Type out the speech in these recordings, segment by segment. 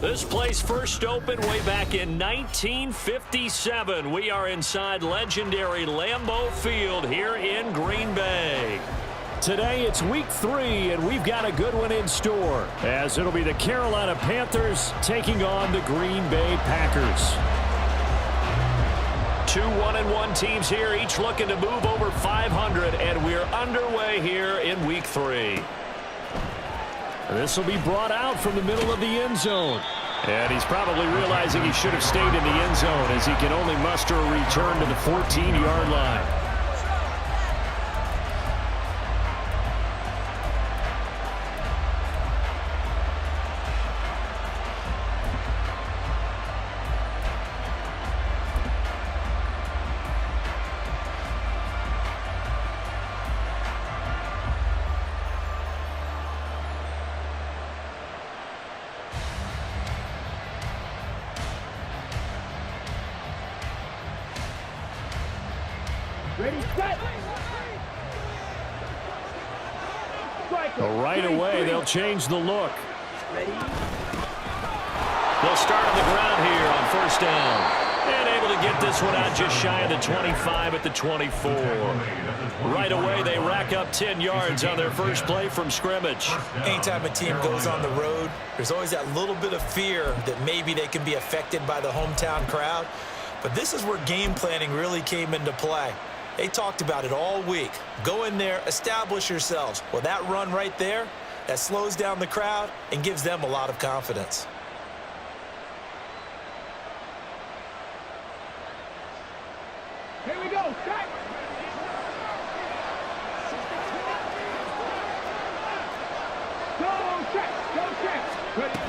This place first opened way back in 1957. We are inside legendary Lambeau Field here in Green Bay. Today it's week 3, and we've got a good one in store, as it'll be the Carolina Panthers taking on the Green Bay Packers. Two 1-1 teams here, each looking to move over 500, and we're underway here in week 3. This will be brought out from the middle of the end zone. And he's probably realizing he should have stayed in the end zone, as he can only muster a return to the 14-yard line. Ready, set! Right away, they'll change the look. Ready? They'll start on the ground here on first down. And able to get this one out just shy of the 25 at the 24. Right away, they rack up 10 yards on their first play from scrimmage. Anytime a team goes on the road, there's always that little bit of fear that maybe they can be affected by the hometown crowd. But this is where game planning really came into play. They talked about it all week. Go in there, establish yourselves. Well, that run right there, that slows down the crowd and gives them a lot of confidence. Here we go, set! Go check, ready?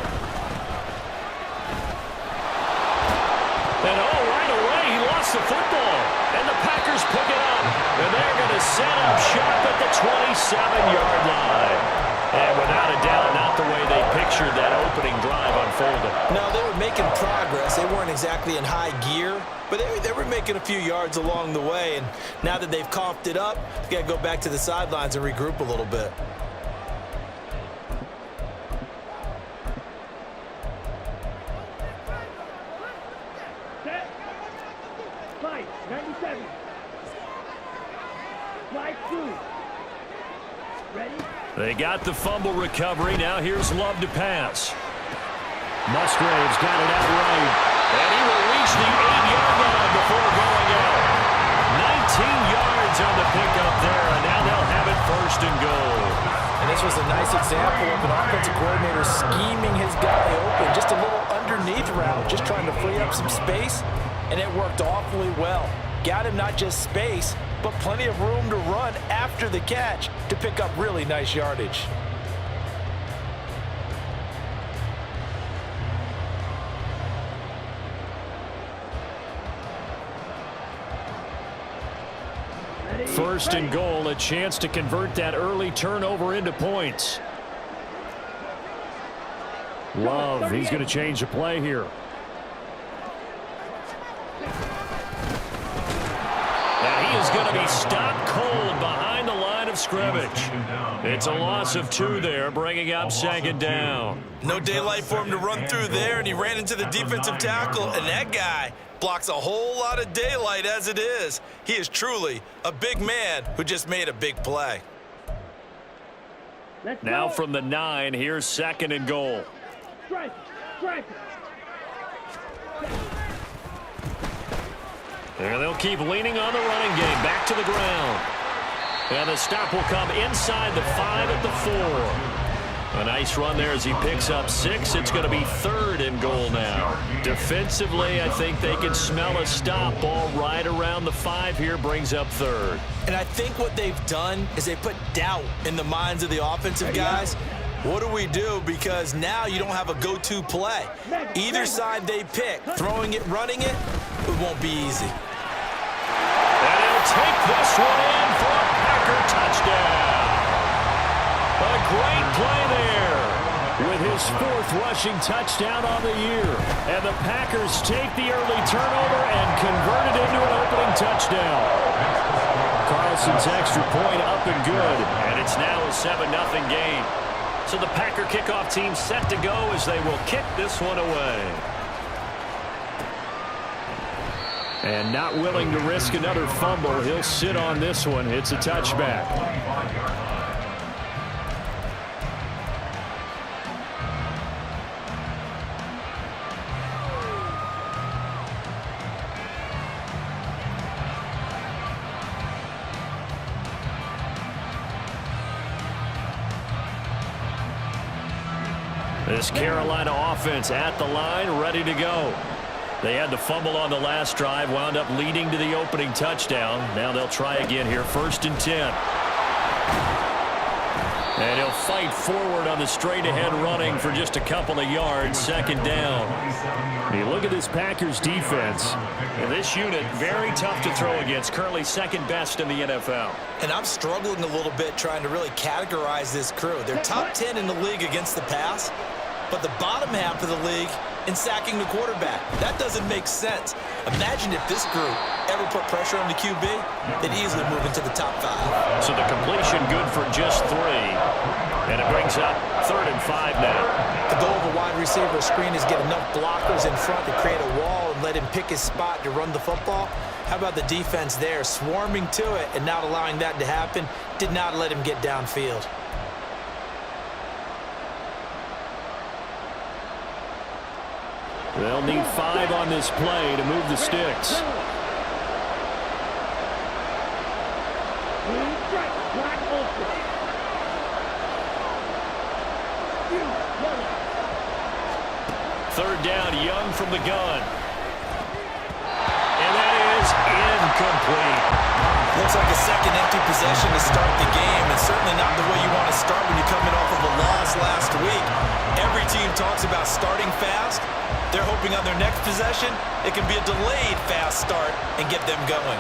And right away, he lost the football. And the Packers pick it up. And they're going to set up shop at the 27-yard line. And without a doubt, not the way they pictured that opening drive unfolding. No, they were making progress. They weren't exactly in high gear, but they were making a few yards along the way. And now that they've coughed it up, they got to go back to the sidelines and regroup a little bit. Set! Slide, 97. Slide 2. Ready? They got the fumble recovery. Now here's Love to pass. Musgrave's got it out right. And he will reach the 8-yard line before going out. 19 yards on the pickup there, and now they'll have it first and goal. And this was a nice example of an offensive coordinator scheming his guy open. Just a little underneath route, just trying to free up some space, and it worked awfully well. Got him not just space, but plenty of room to run after the catch to pick up really nice yardage. First and goal, a chance to convert that early turnover into points. Love, he's going to change the play here. And he is going to be stopped cold behind the line of scrimmage. It's a loss of 2 there, bringing up second down. No daylight for him to run through there, and he ran into the defensive tackle, and that guy blocks a whole lot of daylight as it is. He is truly a big man who just made a big play. Now from the 9, here's second and goal. Strike, strike. And they'll keep leaning on the running game. Back to the ground. And the stop will come inside the 5 at the 4. A nice run there as he picks up 6. It's going to be third and goal now. Defensively, I think they can smell a stop. Ball right around the 5 here, brings up third. And I think what they've done is they put doubt in the minds of the offensive guys. What do we do? Because now you don't have a go-to play. Either side they pick, throwing it, running it, it won't be easy. And he'll take this one in for a Packer touchdown. A great play there with his 4th rushing touchdown on the year. And the Packers take the early turnover and convert it into an opening touchdown. Carlson's extra point up and good. And it's now a 7-0 game. So the Packer kickoff team set to go as they will kick this one away. And not willing to risk another fumble, he'll sit on this one. It's a touchback. This Carolina offense at the line, ready to go. They had the fumble on the last drive, wound up leading to the opening touchdown. Now they'll try again here, 1st and 10. And he'll fight forward on the straight-ahead running for just a couple of yards, 2nd down. You look at this Packers defense. And this unit, very tough to throw against, currently 2nd best in the NFL. And I'm struggling a little bit trying to really categorize this crew. They're top 10 in the league against the pass, but the bottom half of the league in sacking the quarterback. That doesn't make sense. Imagine if this group ever put pressure on the QB, they'd easily move into the top 5. So the completion good for just 3. And it brings up 3rd and 5 now. The goal of a wide receiver screen is get enough blockers in front to create a wall and let him pick his spot to run the football. How about the defense there, swarming to it and not allowing that to happen? Did not let him get downfield. They'll need 5 on this play to move the sticks. Third down, Young from the gun. And that is incomplete. Looks like a second empty possession to start the game, and certainly not the way you want to start when you're coming off of a loss last week. Every team talks about starting fast. They're hoping on their next possession, it can be a delayed fast start and get them going.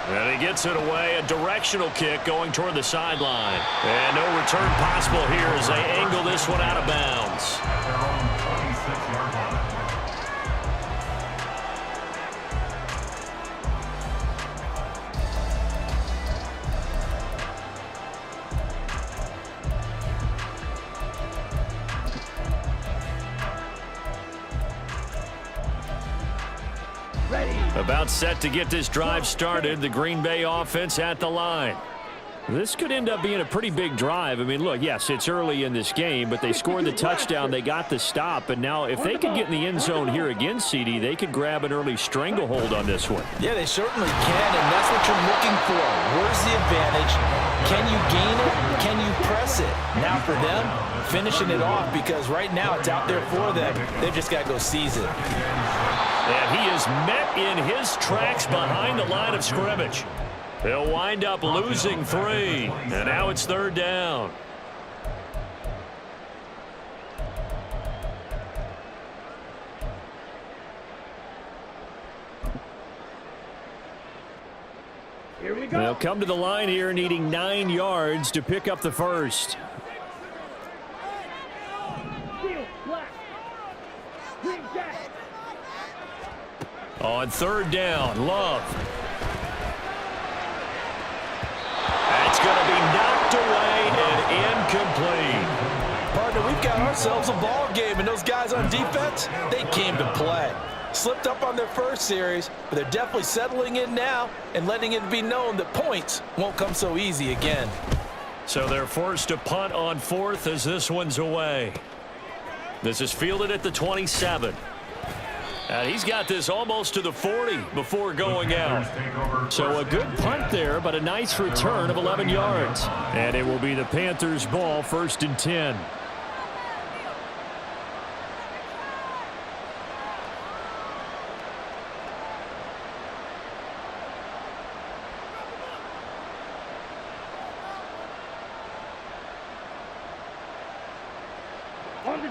And he gets it away, a directional kick going toward the sideline. And no return possible here as they angle this one out of bounds. About set to get this drive started. The Green Bay offense at the line. This could end up being a pretty big drive. I mean, look, yes, it's early in this game, but they scored the touchdown. They got the stop. And now if they could get in the end zone here again, CD, they could grab an early stranglehold on this one. Yeah, they certainly can, and that's what you're looking for. Where's the advantage? Can you gain it? Can you press it? Now for them, finishing it off, because right now it's out there for them. They've just got to go seize it. And he is met in his tracks behind the line of scrimmage. He'll wind up losing 3. And now it's 3rd down. Here we go. They'll come to the line here needing 9 yards to pick up the first. Steel, black. Green jacket. On 3rd down, Love. That's going to be knocked away and incomplete. Partner, we've got ourselves a ball game, and those guys on defense, they came to play. Slipped up on their first series, but they're definitely settling in now and letting it be known that points won't come so easy again. So they're forced to punt on 4th as this one's away. This is fielded at the 27. And he's got this almost to the 40 before going out. So a good punt there, but a nice return of 11 yards. And it will be the Panthers' ball, 1st and 10.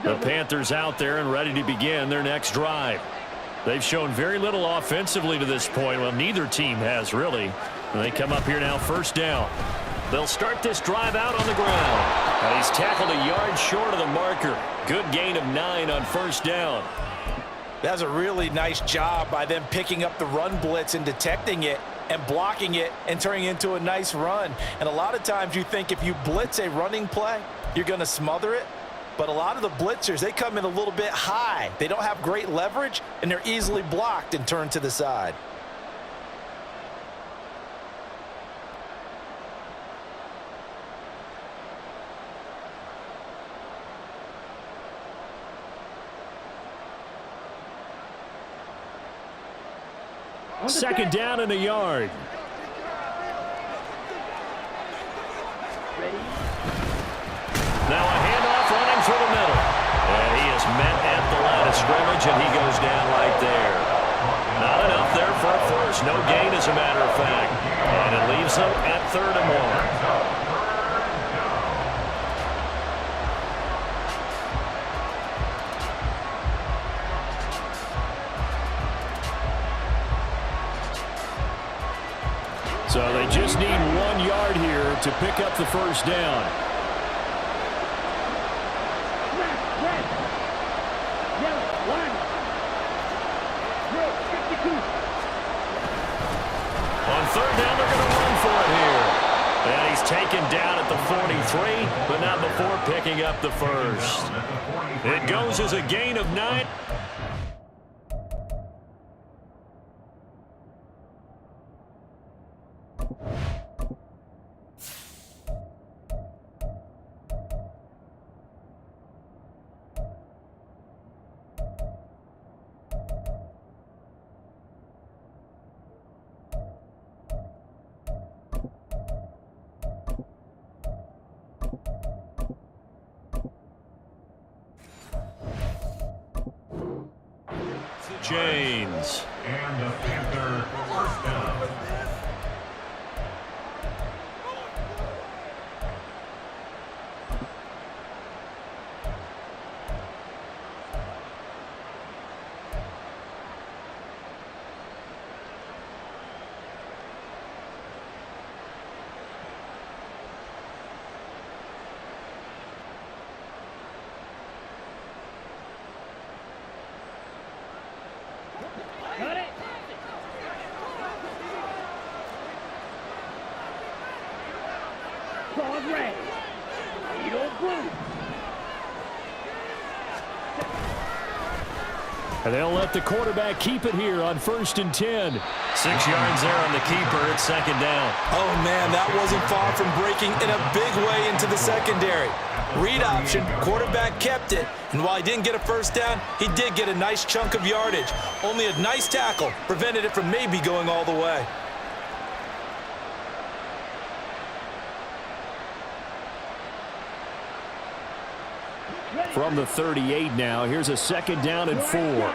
The Panthers out there and ready to begin their next drive. They've shown very little offensively to this point. Well, neither team has, really. And they come up here now, 1st down. They'll start this drive out on the ground. And he's tackled a yard short of the marker. Good gain of 9 on 1st down. That's a really nice job by them picking up the run blitz and detecting it and blocking it and turning it into a nice run. And a lot of times you think if you blitz a running play, you're going to smother it. But a lot of the blitzers, they come in a little bit high. They don't have great leverage, and they're easily blocked and turned to the side. Second down and a yard. Now a handoff running through the middle. And he is met at the line of scrimmage, and he goes down right there. Not enough there for a first. No gain, as a matter of fact. And it leaves them at 3rd and 1. So they just need 1 yard here to pick up the first down. Red. Yellow. 1. Red. 52. On 3rd down, they're going to run for it here. And he's taken down at the 43, but not before picking up the first. It goes as a gain of 9. James. And the Panther first down. Got it. Ball red. Eagle blue. And they'll let the quarterback keep it here on 1st and 10. 6 yards there on the keeper. It's 2nd down. Oh, man, that wasn't far from breaking in a big way into the secondary. Read option, quarterback kept it, and while he didn't get a first down, he did get a nice chunk of yardage. Only a nice tackle prevented it from maybe going all the way. From the 38 now, here's a 2nd down and 4.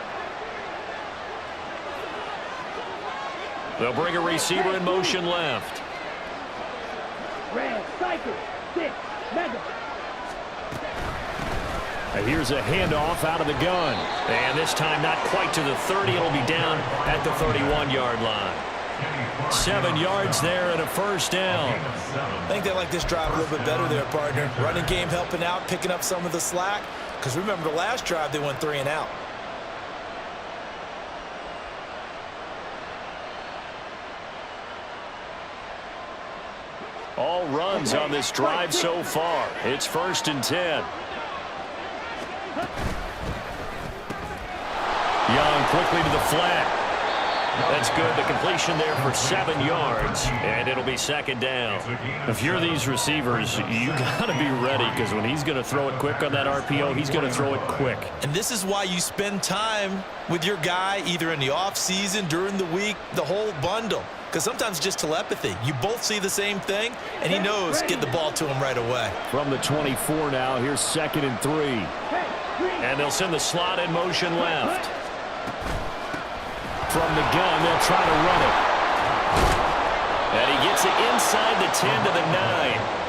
They'll bring a receiver in motion left. Red. Cycle. 6. Mega. And here's a handoff out of the gun. And this time not quite to the 30. It'll be down at the 31-yard line. 7 yards there and a first down. I think they like this drive a little bit better there, partner. Running game helping out, picking up some of the slack. Because remember the last drive, they went 3 and out. All runs on this drive so far. It's 1st and 10. Young quickly to the flat. That's good. The completion there for 7 yards, and it'll be 2nd down. If you're these receivers, you got to be ready, because when he's going to throw it quick on that RPO, he's going to throw it quick. And this is why you spend time with your guy either in the offseason, during the week, the whole bundle. Because sometimes it's just telepathy. You both see the same thing, and he knows get the ball to him right away. From the 24 now, here's 2nd and 3. And they'll send the slot in motion left. From the gun, they'll try to run it. And he gets it inside the 10 to the 9.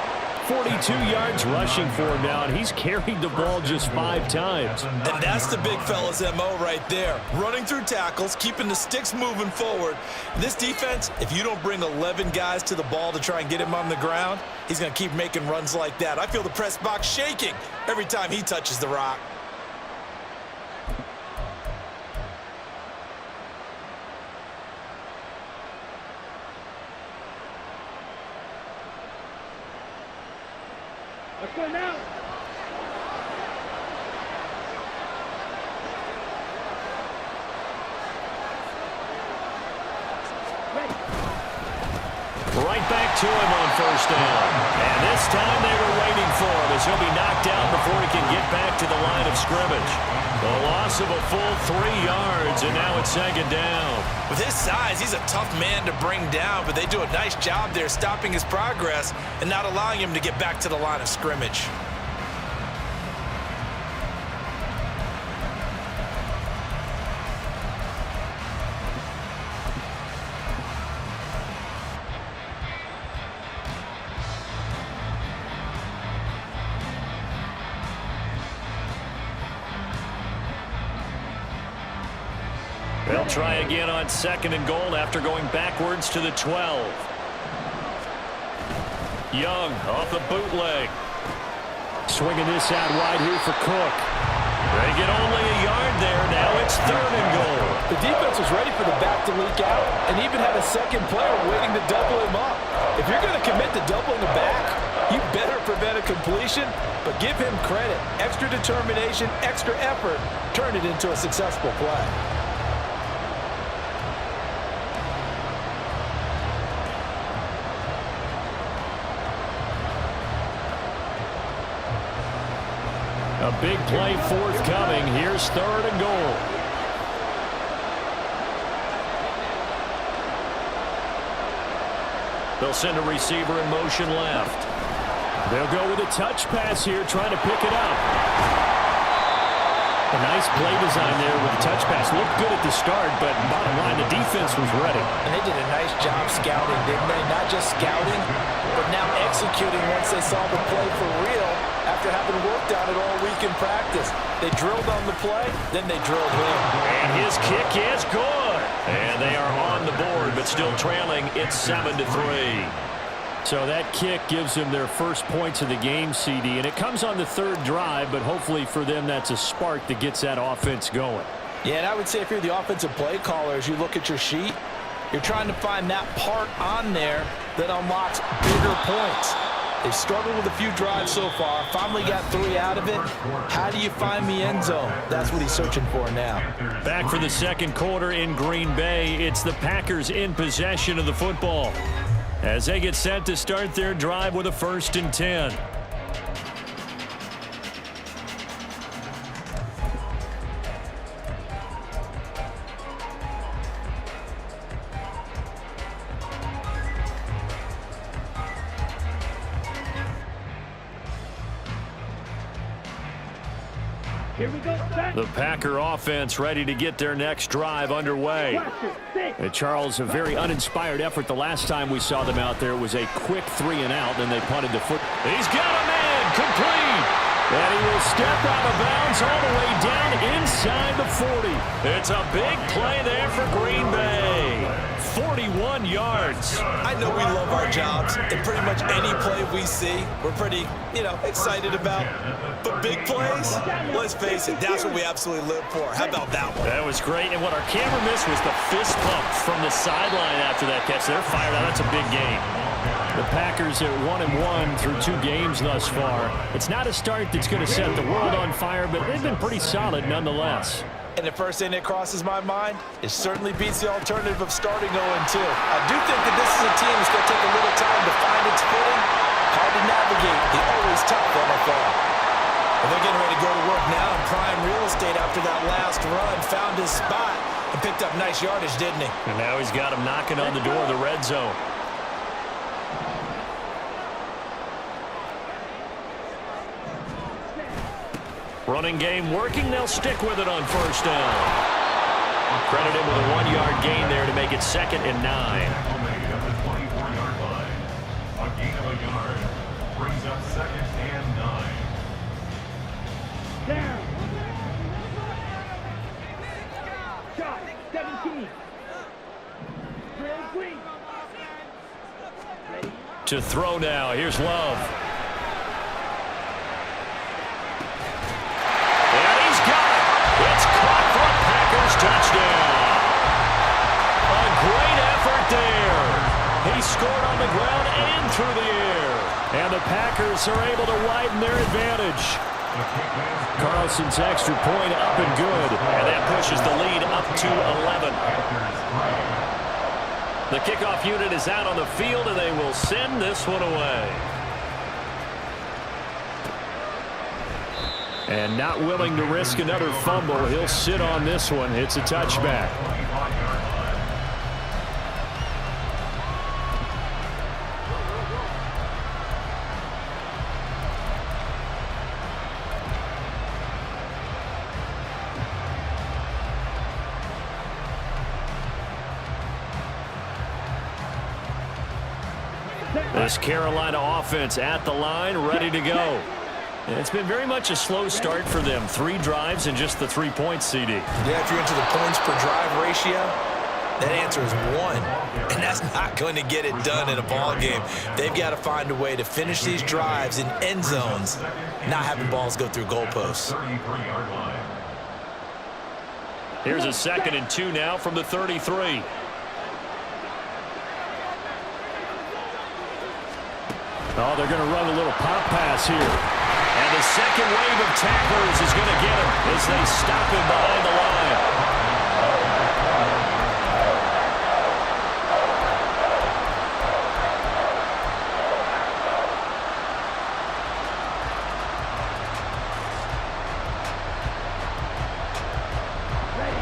42 yards rushing for him now, and he's carried the ball just 5 times. And that's the big fella's MO right there. Running through tackles, keeping the sticks moving forward. This defense, if you don't bring 11 guys to the ball to try and get him on the ground, he's going to keep making runs like that. I feel the press box shaking every time he touches the rock. Let's go now. Ready. Right back to him on first down. And this time they were waiting for him as he'll be knocked down before he can get back to the line of scrimmage. A loss of a full 3 yards, and now it's second down. With his size, he's a tough man to bring down, but they do a nice job there stopping his progress and not allowing him to get back to the line of scrimmage. They'll try again on second and goal after going backwards to the 12. Young off the bootleg. Swinging this out wide here for Cook. They get only a yard there. Now it's third and goal. The defense was ready for the back to leak out and even had a second player waiting to double him up. If you're going to commit to doubling the back, you better prevent a completion, but give him credit. Extra determination, extra effort, turn it into a successful play. A big play forthcoming. Here's third and goal. They'll send a receiver in motion left. They'll go with a touch pass here, trying to pick it up. A nice play design there with the touch pass. Looked good at the start, but bottom line, the defense was ready. And they did a nice job scouting, didn't they? Not just scouting, but now executing once they saw the play for real after having worked on it all week in practice. They drilled on the play, then they drilled him. And his kick is good. And they are on the board, but still trailing. It's 7-3. So that kick gives them their first points of the game, CD, and it comes on the third drive, but hopefully for them that's a spark that gets that offense going. Yeah, and I would say if you're the offensive play caller, as you look at your sheet, you're trying to find that part on there that unlocks bigger points. They've struggled with a few drives so far, finally got 3 out of it. How do you find the end zone? That's what he's searching for now. Back for the second quarter in Green Bay, it's the Packers in possession of the football as they get set to start their drive with a 1st and 10. Here we go, set. The Packer offense ready to get their next drive underway. And Charles, a very uninspired effort the last time we saw them out there. It was a quick 3 and out, then they punted the foot. He's got a man, complete. And he will step out of bounds all the way down inside the 40. It's a big play there for Green Bay. 41 yards. I know we love our jobs, and pretty much any play we see, we're pretty, excited about. But big plays, let's face it, that's what we absolutely live for. How about that one? That was great, and what our camera missed was the fist pump from the sideline after that catch. They're fired out. That's a big game. The Packers are 1-1 through 2 games thus far. It's not a start that's going to set the world on fire, but they've been pretty solid nonetheless. And the first thing that crosses my mind, it certainly beats the alternative of starting 0-2. I do think that this is a team that's going to take a little time to find its footing. Hard to navigate the always tough NFL. Well, they're getting ready to go to work now in prime real estate after that last run. Found his spot and picked up nice yardage, didn't he? And now he's got him knocking on the door of the red zone. Running game working. They'll stick with it on first down. Credit him with a 1-yard gain there to make it 2nd and 9. At the 24-yard line. A gain of a yard brings up 2nd and 9. Down. Shot, 17. Drill green. Ready. To throw now. Here's Love. It's caught for a Packers touchdown. A great effort there. He scored on the ground and through the air. And the Packers are able to widen their advantage. Carlson's extra point up and good. And that pushes the lead up to 11. The kickoff unit is out on the field, and they will send this one away. And not willing to risk another fumble, he'll sit on this one. It's a touchback. This Carolina offense at the line, ready to go. And it's been very much a slow start for them. 3 drives and just the 3 points, CD. Yeah, if you're into the points per drive ratio, that answer is 1. And that's not going to get it done in a ball game. They've got to find a way to finish these drives in end zones, not having balls go through goalposts. Here's a 2nd and 2 now from the 33. Oh, they're going to run a little pop pass here. And the second wave of tacklers is going to get him as they stop him behind the line.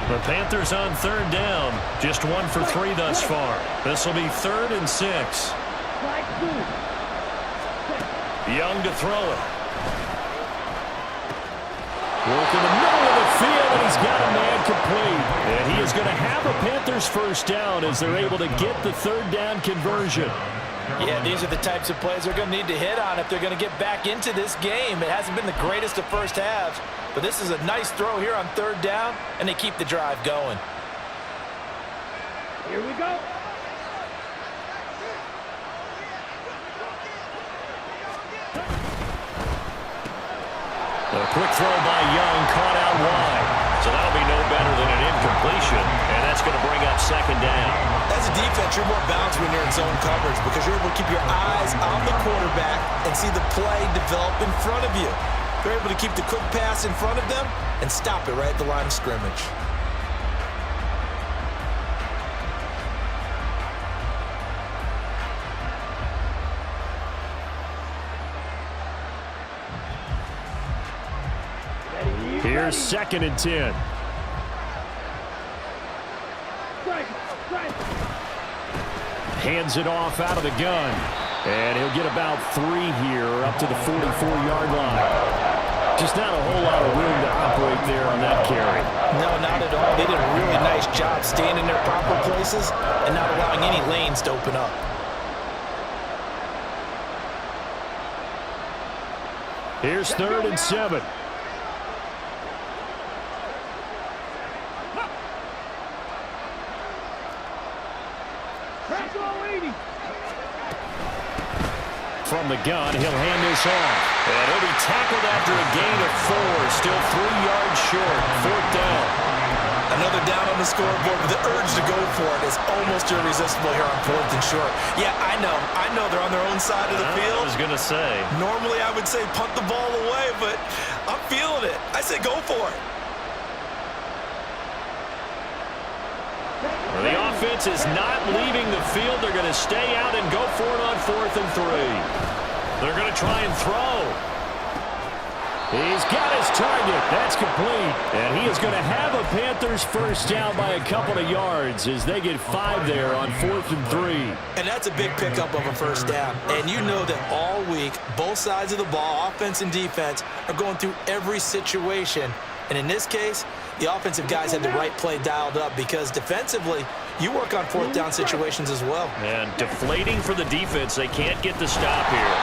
The Panthers on 3rd down. Just 1 for 3 thus far. This will be 3rd and 6. Young to throw it. Work in the middle of the field, and he's got a man complete. And he is going to have a Panthers first down as they're able to get the 3rd down conversion. Yeah, these are the types of plays they're going to need to hit on if they're going to get back into this game. It hasn't been the greatest of first halves, but this is a nice throw here on 3rd down, and they keep the drive going. Here we go. A quick throw by Young, caught out wide. So that'll be no better than an incompletion, and that's going to bring up 2nd down. As a defense, you're more balanced when you're in zone coverage because you're able to keep your eyes on the quarterback and see the play develop in front of you. You're able to keep the quick pass in front of them and stop it right at the line of scrimmage. Here's 2nd and 10. Hands it off out of the gun. And he'll get about 3 here up to the 44-yard line. Just not a whole lot of room to operate there on that carry. No, not at all. They did a really nice job staying in their proper places and not allowing any lanes to open up. Here's 3rd and 7. From the gun, he'll hand this off. And he'll be tackled after a gain of 4. Still 3 yards short. 4th down. Another down on the scoreboard, but the urge to go for it is almost irresistible here on 4th and short. Yeah, I know they're on their own side of the field. I was going to say. Normally I would say punt the ball away, but I'm feeling it. I say go for it. Well, the offense is not leaving the field. They're going to stay out and go for it on 4th and 3. They're going to try and throw. He's got his target. That's complete. And he is going to have a Panthers first down by a couple of yards as they get 5 there on 4th and 3. And that's a big pickup of a first down. And you know that all week, both sides of the ball, offense and defense, are going through every situation. And in this case, the offensive guys had the right play dialed up because defensively, you work on 4th down situations as well. And deflating for the defense. They can't get the stop here.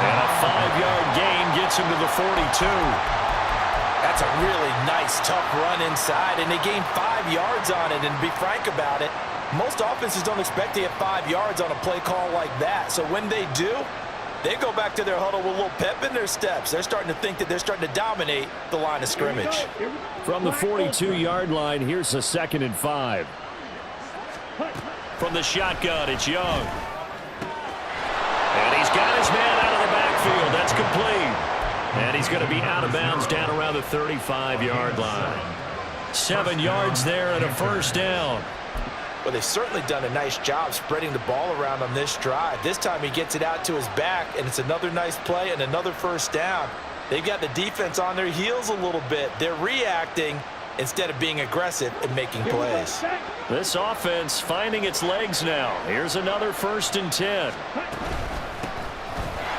And a 5-yard gain gets him to the 42. That's a really nice, tough run inside, and they gained 5 yards on it. And to be frank about it, most offenses don't expect to get 5 yards on a play call like that. So when they do, they go back to their huddle with a little pep in their steps. They're starting to think that they're starting to dominate the line of scrimmage. From the 42-yard line, here's a 2nd and 5. From the shotgun, it's Young. And he's got his man out of the backfield. That's complete. And he's going to be out of bounds down around the 35-yard line. 7 yards there and a first down. Well, they've certainly done a nice job spreading the ball around on this drive. This time he gets it out to his back, and it's another nice play and another first down. They've got the defense on their heels a little bit. They're reacting instead of being aggressive and making plays. This offense finding its legs now. Here's another 1st and 10.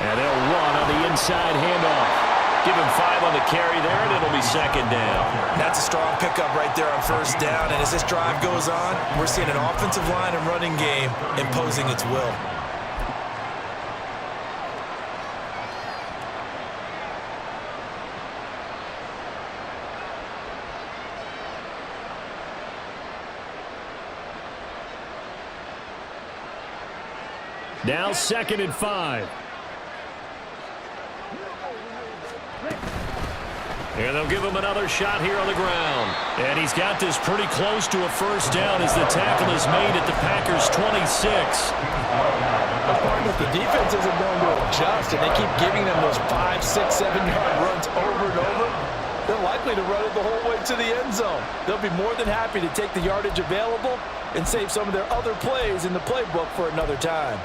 And they'll run on the inside handoff. Give him 5 on the carry there, and it'll be 2nd down. That's a strong pickup right there on 1st down. And as this drive goes on, we're seeing an offensive line and running game imposing its will. Now 2nd and 5. And they'll give him another shot here on the ground. And he's got this pretty close to a first down as the tackle is made at the Packers' 26. The defense isn't going to adjust, and they keep giving them those 5, 6, 7-yard runs over and over. They're likely to run it the whole way to the end zone. They'll be more than happy to take the yardage available and save some of their other plays in the playbook for another time.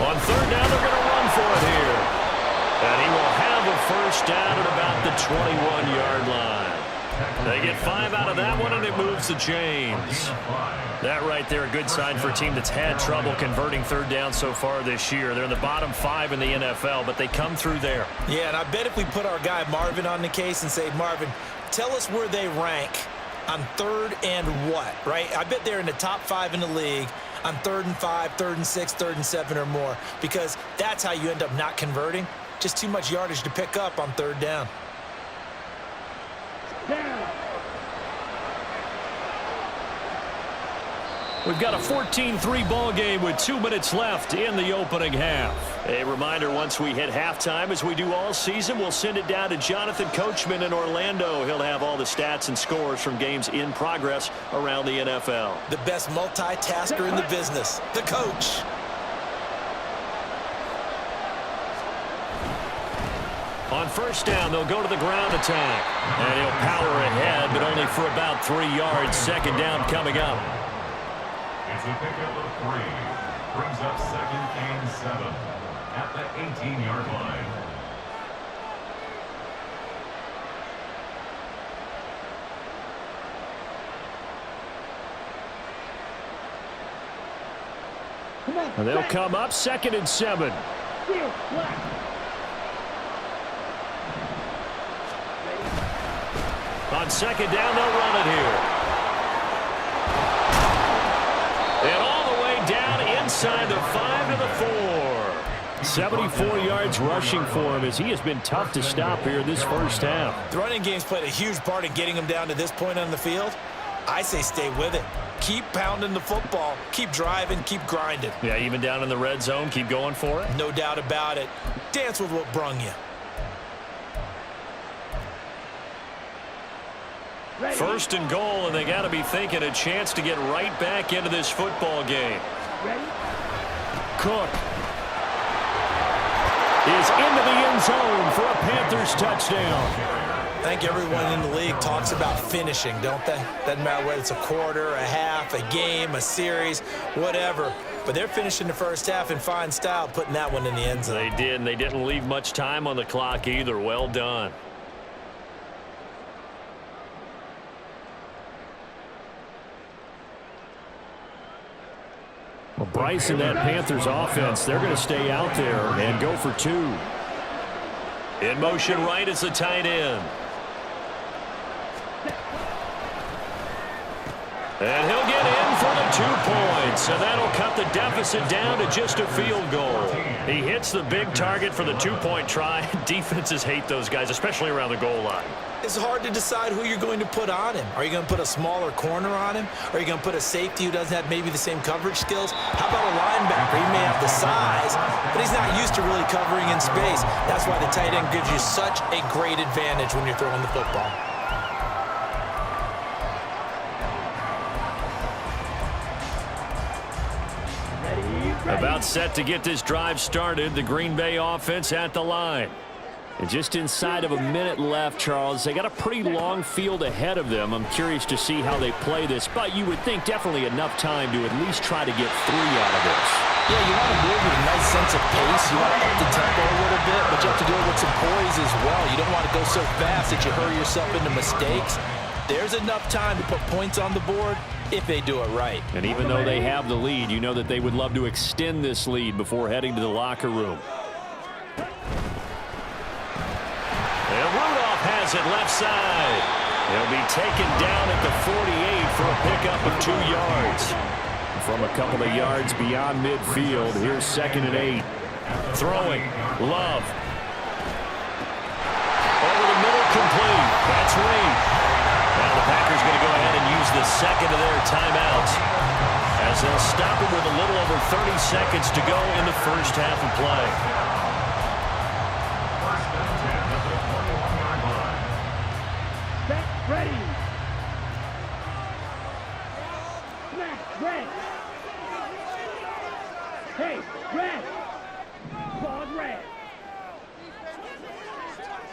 On 3rd down, they're going to run for it here. And he will have a first down at about the 21-yard line. They get 5 out of that one, and it moves the chains. That right there, a good sign for a team that's had trouble converting 3rd down so far this year. They're in the bottom 5 in the NFL, but they come through there. Yeah, and I bet if we put our guy Marvin on the case and say, Marvin, tell us where they rank on 3rd and what, right? I bet they're in the top 5 in the league on 3rd and 5, 3rd and 6, 3rd and 7 or more, because that's how you end up not converting. Just too much yardage to pick up on 3rd down. We've got a 14-3 ball game with 2 minutes left in the opening half. A reminder, once we hit halftime, as we do all season, we'll send it down to Jonathan Coachman in Orlando. He'll have all the stats and scores from games in progress around the NFL. The best multitasker in the business, the coach. On 1st down, they'll go to the ground attack. And he'll power ahead, but only for about 3 yards. 2nd down coming up. It's a pickup of 3. Brings up 2nd and 7 at the 18-yard line. And they'll come up 2nd and 7. On 2nd down, they'll run it here. And all the way down inside the 5 to the 4. 74 yards rushing for him as he has been tough to stop here this first half. The running game's played a huge part in getting him down to this point on the field. I say stay with it. Keep pounding the football. Keep driving. Keep grinding. Yeah, even down in the red zone, keep going for it. No doubt about it. Dance with what brung you. 1st and goal, and they got to be thinking a chance to get right back into this football game. Cook is into the end zone for a Panthers touchdown. I think everyone in the league talks about finishing, don't they? Doesn't matter whether it's a quarter, a half, a game, a series, whatever. But they're finishing the first half in fine style, putting that one in the end zone. They did, and they didn't leave much time on the clock either. Well done. Well, Bryce and that Panthers offense, they're going to stay out there and go for 2. In motion right is the tight end. And he'll get in for the 2 points, and that'll cut the deficit down to just a field goal. He hits the big target for the 2-point try. Defenses hate those guys, especially around the goal line. It's hard to decide who you're going to put on him. Are you going to put a smaller corner on him? Or are you going to put a safety who doesn't have maybe the same coverage skills? How about a linebacker? He may have the size, but he's not used to really covering in space. That's why the tight end gives you such a great advantage when you're throwing the football. About set to get this drive started, the Green Bay offense at the line. And just inside of a minute left, Charles, they got a pretty long field ahead of them. I'm curious to see how they play this, but you would think definitely enough time to at least try to get 3 out of this. Yeah, you want to move with a nice sense of pace. You want to up the tempo a little bit, but you have to do it with some poise as well. You don't want to go so fast that you hurry yourself into mistakes. There's enough time to put points on the board if they do it right. And even though they have the lead, you know that they would love to extend this lead before heading to the locker room. And Rudolph has it left side. He'll be taken down at the 48 for a pickup of 2 yards. From a couple of yards beyond midfield, here's 2nd and 8. Throwing, Love. Over the middle, complete. That's Reed. Now the Packers going to go ahead and use the second of their timeouts, as they'll stop it with a little over 30 seconds to go in the first half of play. Set, ready. Snap, red. Hey, red. Pause, red.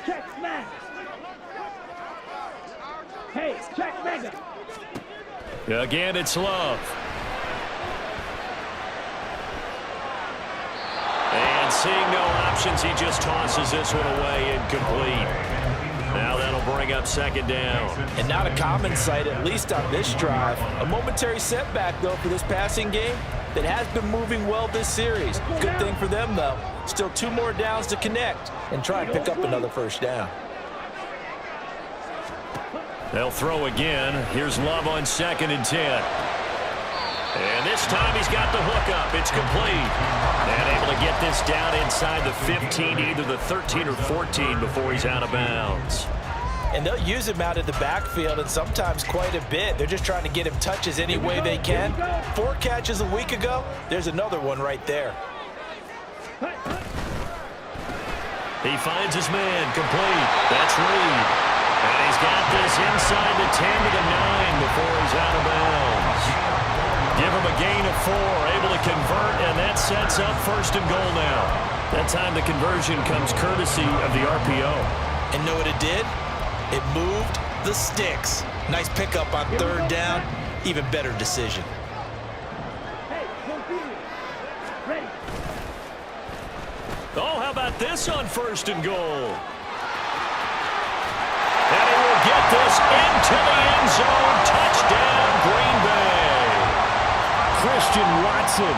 Check, snap. Hey, check, mega. Again, it's Love. And seeing no options, he just tosses this one away, incomplete. Now that'll bring up 2nd down. And not a common sight, at least on this drive. A momentary setback, though, for this passing game that has been moving well this series. Good thing for them, though. Still 2 more downs to connect and try and pick up another first down. They'll throw again. Here's Love on 2nd and 10. And this time he's got the hook up. It's complete. And able to get this down inside the 15, either the 13 or 14 before he's out of bounds. And they'll use him out of the backfield, and sometimes quite a bit. They're just trying to get him touches any way they can. 4 catches a week ago. There's another one right there. He finds his man, complete. That's Reed. And he's got this inside the 10 to the 9 before he's out of bounds. Give him a gain of 4, able to convert, and that sets up 1st and goal now. That time the conversion comes courtesy of the RPO. And know what it did? It moved the sticks. Nice pickup on 3rd down. Even better decision. Hey, continue. Ready. Oh, how about this on 1st and goal? And he will get this into the end zone. Touchdown, Green Bay. Christian Watson,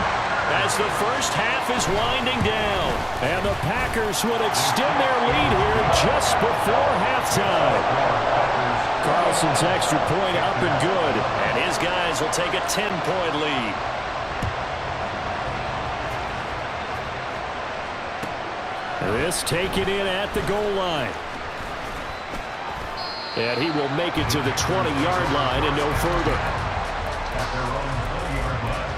as the first half is winding down. And the Packers would extend their lead here just before halftime. Carlson's extra point up and good. And his guys will take a 10-point lead. This taken in at the goal line. And he will make it to the 20-yard line and no further. At their own 20-yard line.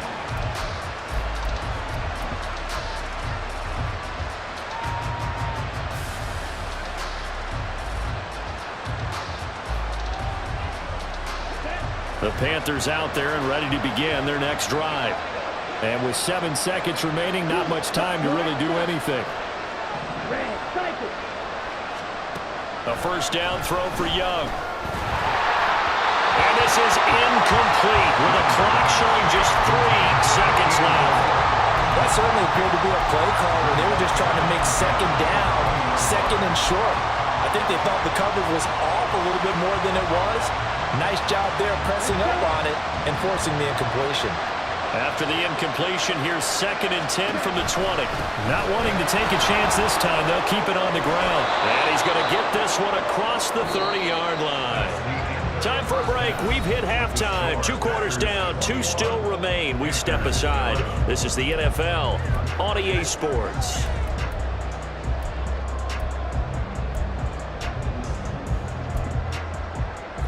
The Panthers out there and ready to begin their next drive. And with 7 seconds remaining, not much time to really do anything. Red, cycle. A first down throw for Young. And this is incomplete with a clock showing just 3 seconds left. That certainly appeared to be a play call where they were just trying to make 2nd down, 2nd and short. I think they thought the coverage was off a little bit more than it was. Nice job there pressing up on it and forcing the incompletion. After the incompletion, here's 2nd and 10 from the 20. Not wanting to take a chance this time, they'll keep it on the ground. And he's going to get this one across the 30-yard line. Time for a break. We've hit halftime. 2 quarters down, 2 still remain. We step aside. This is the NFL on EA Sports.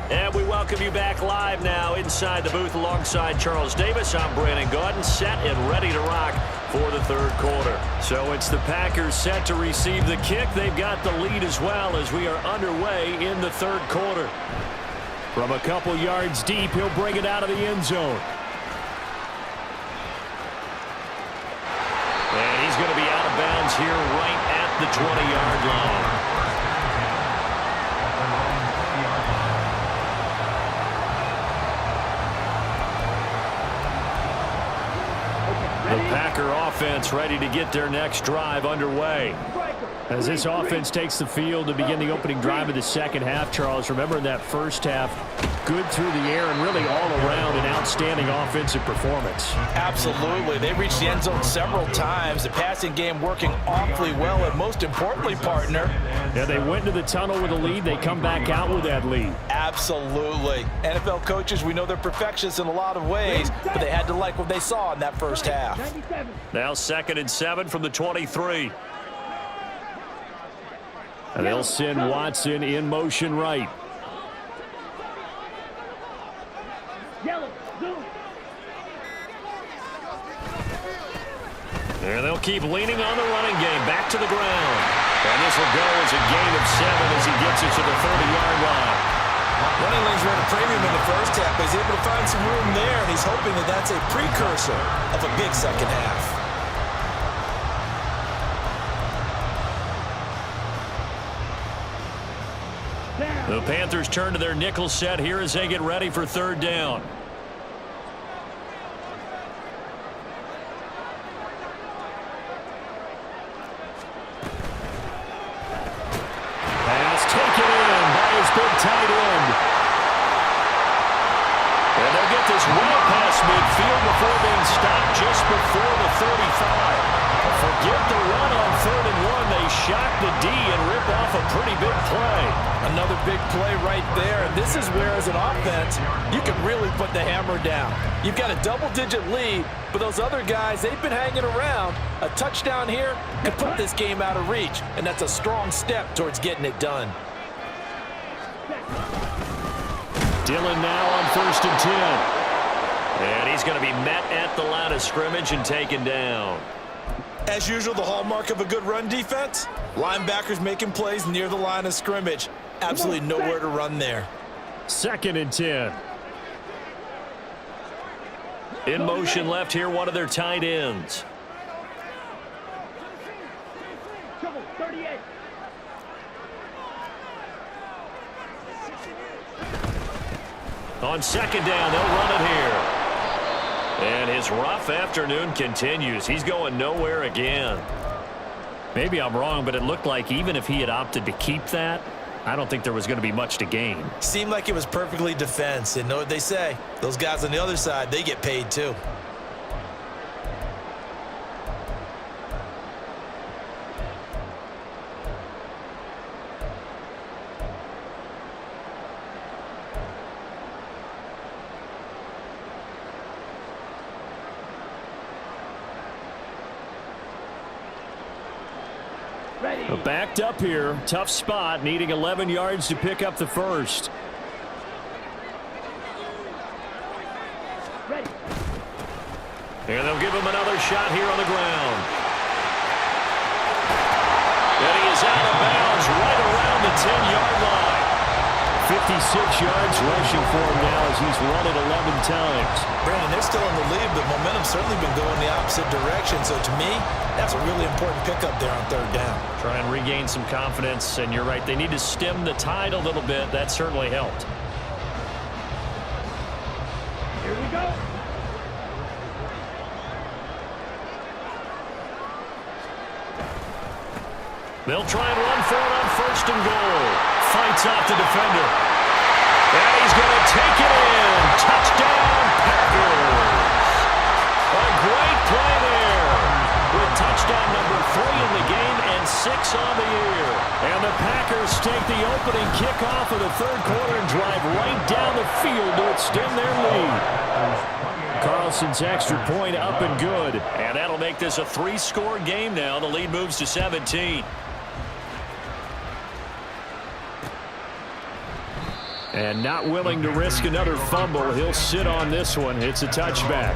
And we welcome you back live now inside the booth alongside Charles Davis. I'm Brandon Gaudin, set and ready to rock for the third quarter. So it's the Packers set to receive the kick. They've got the lead as well as we are underway in the third quarter. From a couple yards deep, he'll bring it out of the end zone. And he's going to be out of bounds here right at the 20-yard line. The Packer offense ready to get their next drive underway. As this offense takes the field to begin the opening drive of the second half, Charles, remember in that first half, good through the air and really all around an outstanding offensive performance. Absolutely. They reached the end zone several times. The passing game working awfully well, and most importantly, partner. Yeah, they went into the tunnel with a lead. They come back out with that lead. Absolutely. NFL coaches, we know they're perfectionists in a lot of ways, but they had to like what they saw in that first half. Now 2nd and 7 from the 23. And they'll send Watson in motion right. And they'll keep leaning on the running game. Back to the ground. And this will go as a gain of 7 as he gets it to the 30-yard line. Running lanes ran a premium in the first half, but he's able to find some room there, and he's hoping that that's a precursor of a big second half. The Panthers turn to their nickel set here as they get ready for third down. Pass taken in by his big tight end. And they'll get this well past midfield before being stopped just before the 35. Forget the run on 3rd and 1. They shock the D and rip off a pretty big play. Another big play right there, and this is where, as an offense, you can really put the hammer down. You've got a double-digit lead, but those other guys, they've been hanging around. A touchdown here could put this game out of reach, and that's a strong step towards getting it done. Dillon now on 1st and 10. And he's going to be met at the line of scrimmage and taken down. As usual, the hallmark of a good run defense, linebackers making plays near the line of scrimmage. Absolutely nowhere to run there. 2nd and 10. In motion left here, one of their tight ends. On 2nd down, they'll run it here. And his rough afternoon continues. He's going nowhere again. Maybe I'm wrong, but it looked like even if he had opted to keep that, I don't think there was going to be much to gain. Seemed like it was perfectly defense. And know what they say? Those guys on the other side, they get paid too. Backed up here. Tough spot. Needing 11 yards to pick up the first. And they'll give him another shot here on the ground. And he is out of bounds right around the 10-yard line. 56 yards rushing for him now as he's run it 11 times. Brandon, they're still in the lead, but momentum's certainly been going the opposite direction. So to me, that's a really important pickup there on 3rd down. Try and regain some confidence, and you're right. They need to stem the tide a little bit. That certainly helped. Here we go. They'll try and run for it on 1st and goal. Fights off the defender. And he's going to take it in. Touchdown, Packers. A great play there. With touchdown number 3 in the game and 6 on the year. And the Packers take the opening kickoff of the third quarter and drive right down the field to extend their lead. Carlson's extra point up and good. And that'll make this a 3-score game now. The lead moves to 17. And not willing to risk another fumble. He'll sit on this one. It's a touchback.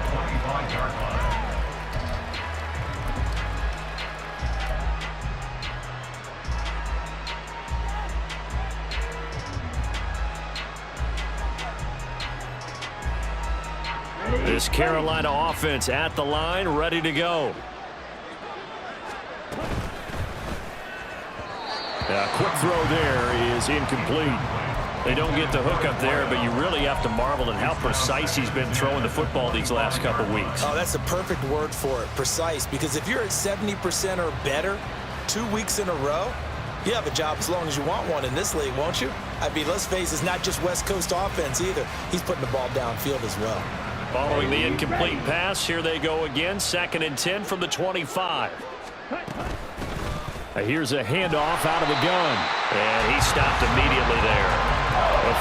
This Carolina offense at the line, ready to go. A quick throw there is incomplete. They don't get the hook up there, but you really have to marvel at how precise he's been throwing the football these last couple weeks. Oh, that's the perfect word for it, precise, because if you're at 70% or better 2 weeks in a row, you have a job as long as you want one in this league, won't you? I mean, let's face it, it's not just West Coast offense either. He's putting the ball downfield as well. Following the incomplete pass, here they go again. 2nd and 10 from the 25. Here's a handoff out of the gun. And he stopped immediately there.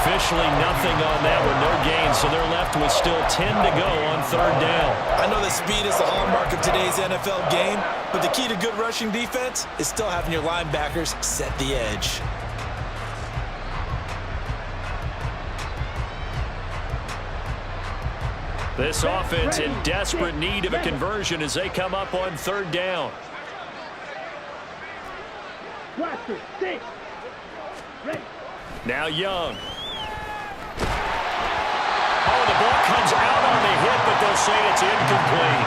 Officially nothing on that one, no gain, so they're left with still 10 to go on 3rd down. I know that speed is the hallmark of today's NFL game, but the key to good rushing defense is still having your linebackers set the edge. This offense in desperate need of a conversion as they come up on 3rd down. Now Young. Oh, the ball comes out on the hit, but they'll say it's incomplete.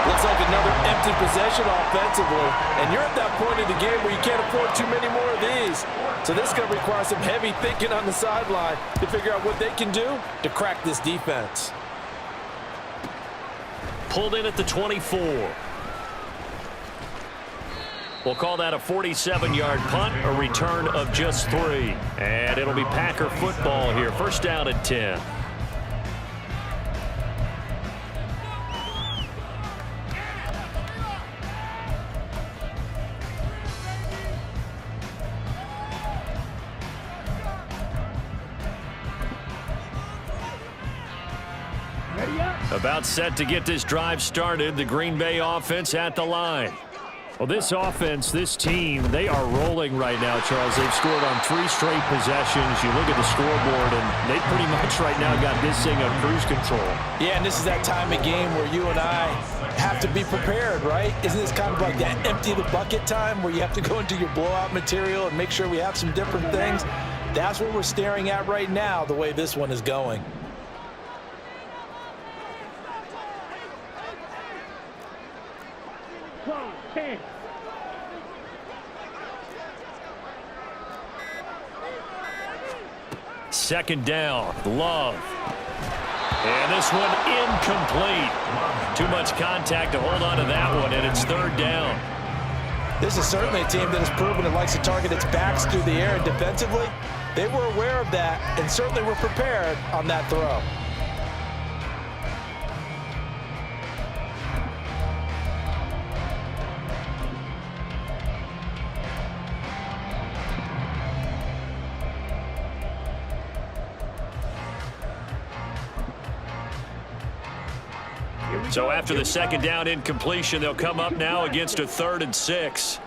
Looks like another empty possession offensively, and you're at that point in the game where you can't afford too many more of these. So this is going to require some heavy thinking on the sideline to figure out what they can do to crack this defense. Pulled in at the 24. We'll call that a 47-yard punt, a return of just 3. And it'll be Packer football here. 1st down at 10. About set to get this drive started. The Green Bay offense at the line. Well, this offense, this team, they are rolling right now, Charles. They've scored on 3 straight possessions. You look at the scoreboard, and they pretty much right now got this thing on cruise control. Yeah, and this is that time of game where you and I have to be prepared, right? Isn't this kind of like that empty the bucket time where you have to go into your blowout material and make sure we have some different things? That's what we're staring at right now, the way this one is going. Second down, Love. And this one incomplete. Too much contact to hold on to that one, and it's 3rd down. This is certainly a team that has proven it likes to target its backs through the air, and defensively, they were aware of that and certainly were prepared on that throw. So after the 2nd down incompletion, they'll come up now against a 3rd and 6.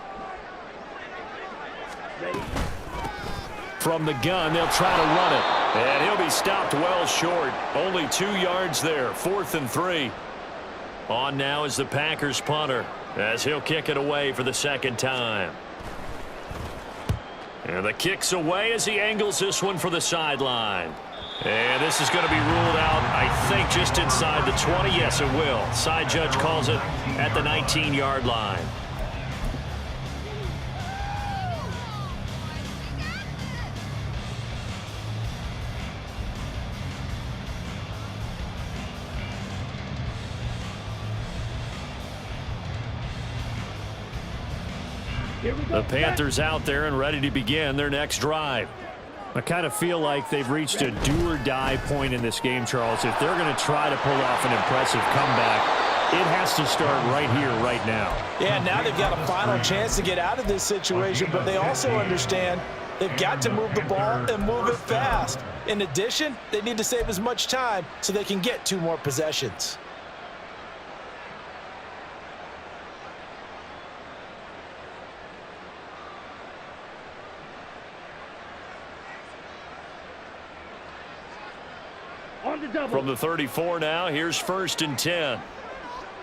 From the gun, they'll try to run it. And he'll be stopped well short. Only 2 yards there. 4th and 3. On now is the Packers punter as he'll kick it away for the 2nd time. And the kick's away as he angles this one for the sideline. And this is going to be ruled out, I think, just inside the 20. Yes, it will. Side judge calls it at the 19-yard line. The Panthers out there and ready to begin their next drive. I kind of feel like they've reached a do-or-die point in this game, Charles. If they're going to try to pull off an impressive comeback, It has to start right here, right now. Yeah, now they've got a final chance to get out of this situation, but they also understand they've got to move the ball and move it fast. In addition, they need to save as much time so they can get 2 more possessions. On the double. From the 34 now, here's 1st and 10.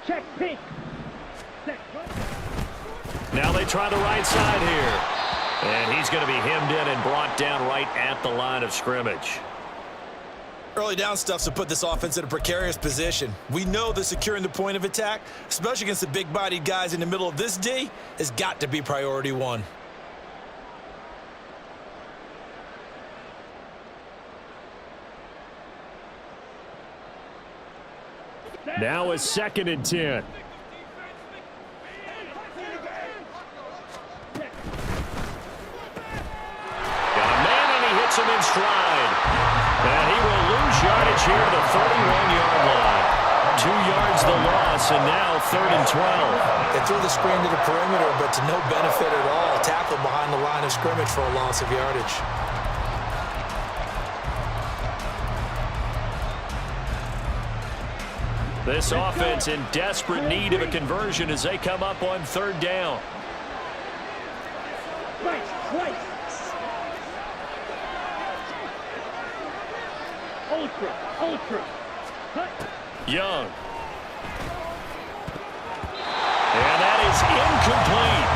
Check pink. Set. Now they try the right side here. And he's going to be hemmed in and brought down right at the line of scrimmage. Early down stuff's to put this offense in a precarious position. We know that securing the point of attack, especially against the big-bodied guys in the middle of this D, has got to be priority 1. Now it's 2nd and 10. Got a man and he hits him in stride. And he will lose yardage here to the 31-yard line. 2 yards the loss, and now 3rd and 12. They threw the screen to the perimeter, but to no benefit at all. Tackled behind the line of scrimmage for a loss of yardage. This offense in desperate need of a conversion as they come up on 3rd down. Right. Ultra. Cut. Young. And that is incomplete.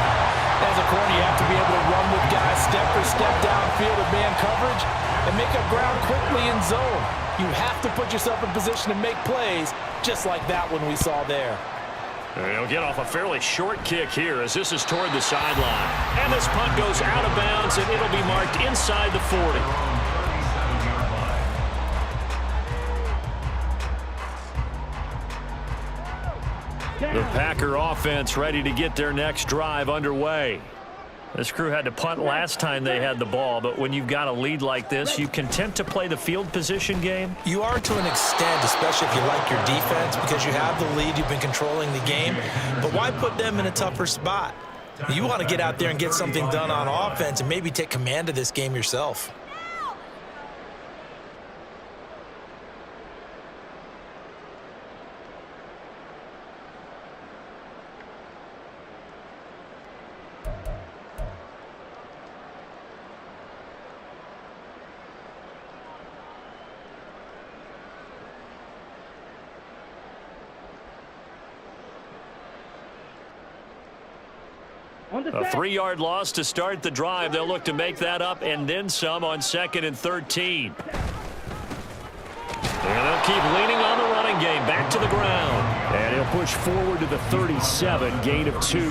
As a corner, you have to be able to run with guys step for step downfield with man coverage and make up ground quickly in zone. You have to put yourself in position to make plays, just like that one we saw there. And he'll get off a fairly short kick here as this is toward the sideline. And this punt goes out of bounds, and it'll be marked inside the 40. The Packer offense ready to get their next drive underway. This crew had to punt last time they had the ball, but when you've got a lead like this, you content to play the field position game? You are to an extent, especially if you like your defense, because you have the lead, you've been controlling the game. But why put them in a tougher spot? You want to get out there and get something done on offense and maybe take command of this game yourself. A 3-yard loss to start the drive. They'll look to make that up and then some on 2nd and 13. And they'll keep leaning on the running game. Back to the ground. And he'll push forward to the 37, gain of 2. A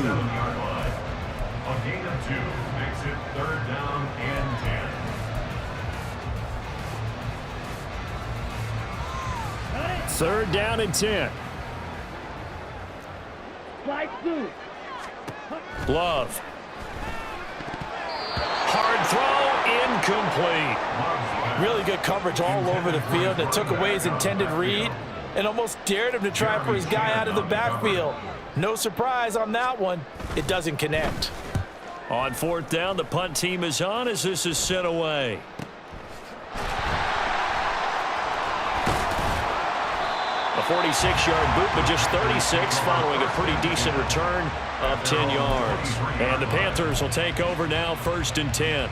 gain of 2 makes it 3rd down and 10. 3rd down and 10. Slide through. Love. Hard throw, incomplete. Really good coverage all over the field. It took away his intended read and almost dared him to try for his guy out of the backfield. No surprise on that one. It doesn't connect. On 4th down, the punt team is on as this is sent away. A 46-yard boot, but just 36 following a pretty decent return of 10 yards. And the Panthers will take over now, 1st and 10.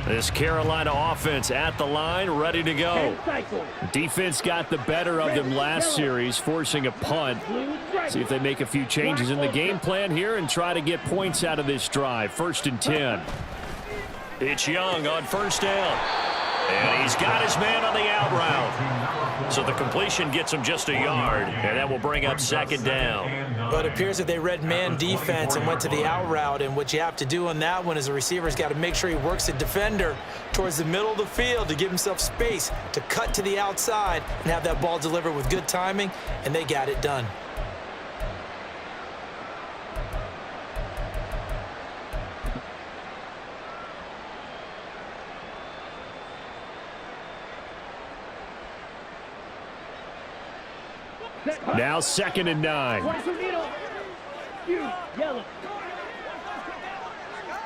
This Carolina offense at the line, ready to go. Defense got the better of them last series, forcing a punt. See if they make a few changes in the game plan here and try to get points out of this drive. 1st and 10. It's Young on 1st down. And he's got his man on the out route. So the completion gets him just a yard, and that will bring up 2nd down. But it appears that they read man defense and went to the out route, and what you have to do on that one is the receiver's got to make sure he works the defender towards the middle of the field to give himself space to cut to the outside and have that ball delivered with good timing, and they got it done. Now 2nd and 9. 22 middle. You, yellow.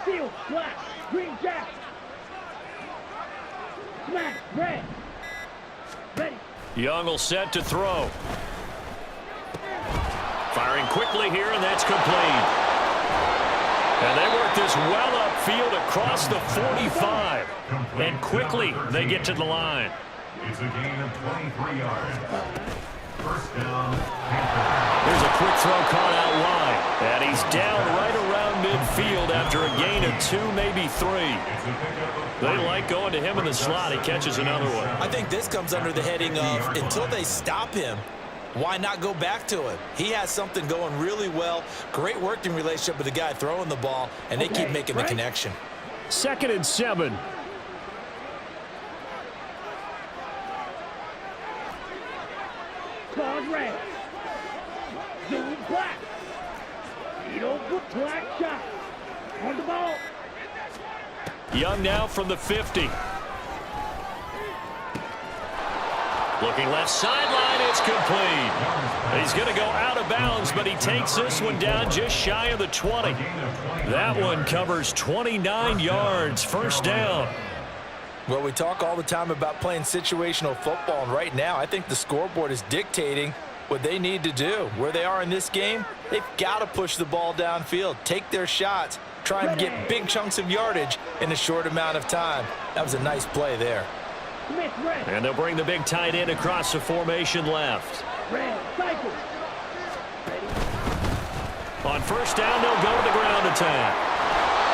Steel, black. Green jack. Smash, red. Ready. Young will set to throw. Firing quickly here, and that's complete. And they work this well upfield across the 45. And quickly they get to the line. It's a gain of 23 yards. First down, There's a quick throw caught out wide. And he's down right around midfield after a gain of 2, maybe 3. They like going to him in the slot. He catches another one. I think this comes under the heading of until they stop him, why not go back to him? He has something going really well. Great working relationship with the guy throwing the ball, and they keep making the connection. 2nd and 7. Claws red. Zoom black. Needle black shot. On the ball. Young now from the 50. Looking left sideline, it's complete. He's going to go out of bounds, but he takes this one down just shy of the 20. That one covers 29 yards. First down. Well, we talk all the time about playing situational football, and right now I think the scoreboard is dictating what they need to do. Where they are in this game, they've got to push the ball downfield, take their shots, try and get big chunks of yardage in a short amount of time. That was a nice play there. Smith red. And they'll bring the big tight end across the formation left. Red. Cycle. Ready. On first down, they'll go to the ground attack.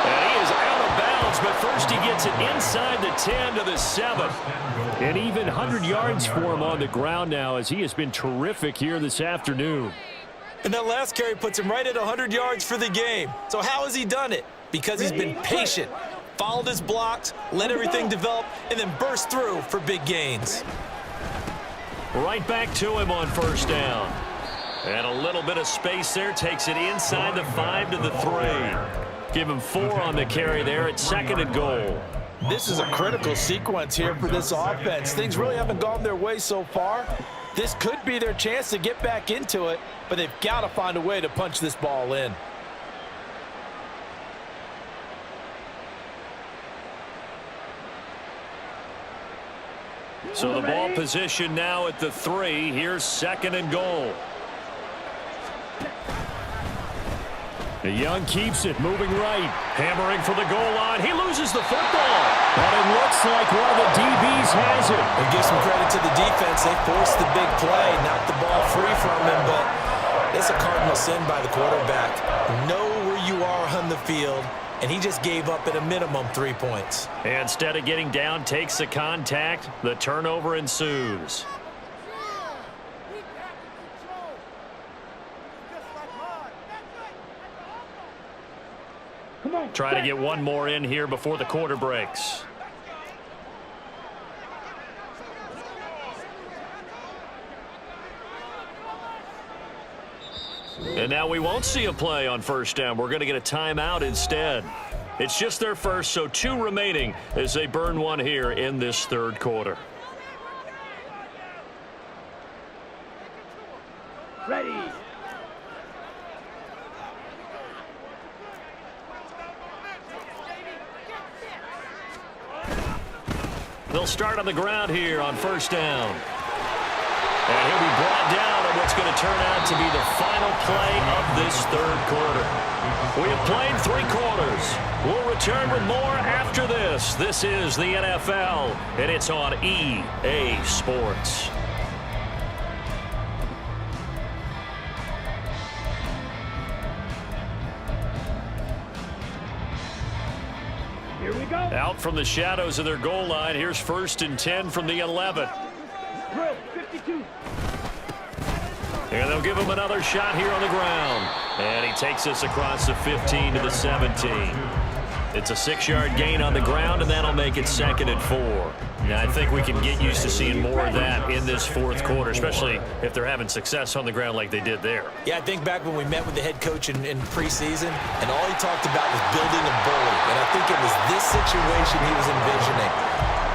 And he is out of bounds, but first he gets it inside the 10 to the 7. And even 100 yards for him on the ground now, as he has been terrific here this afternoon. And that last carry puts him right at 100 yards for the game. So how has he done it? Because he's been patient, followed his blocks, let everything develop, and then burst through for big gains. Right back to him on first down. And a little bit of space there, takes it inside the 5 to the 3. Give him 4 on the carry there at 2nd and goal. This is a critical sequence here for this offense. Things really haven't gone their way so far. This could be their chance to get back into it, but they've got to find a way to punch this ball in. So the ball position now at the 3. Here's 2nd and goal. Young keeps it, moving right, hammering for the goal line. He loses the football, but it looks like one of the DBs has it. We give some credit to the defense. They forced the big play, knocked the ball free from him, but it's a cardinal sin by the quarterback. Know where you are on the field, and he just gave up at a minimum 3 points. And instead of getting down, takes the contact. The turnover ensues. Come on. Try to get one more in here before the quarter breaks. And now we won't see a play on first down. We're going to get a timeout instead. It's just their first, so 2 remaining as they burn one here in this 3rd quarter. Ready. They'll start on the ground here on first down. And he'll be brought down on what's going to turn out to be the final play of this 3rd quarter. We have played 3 quarters. We'll return with more after this. This is the NFL, and it's on EA Sports. Here we go. Out from the shadows of their goal line. Here's 1st and 10 from the 11. Drill 52. And they'll give him another shot here on the ground. And he takes us across the 15 to the 17. It's a 6-yard gain on the ground, and that'll make it 2nd and 4. Now, I think we can get used to seeing more of that in this 4th quarter, especially if they're having success on the ground like they did there. Yeah, I think back when we met with the head coach in preseason, and all he talked about was building a bully. And I think it was this situation he was envisioning.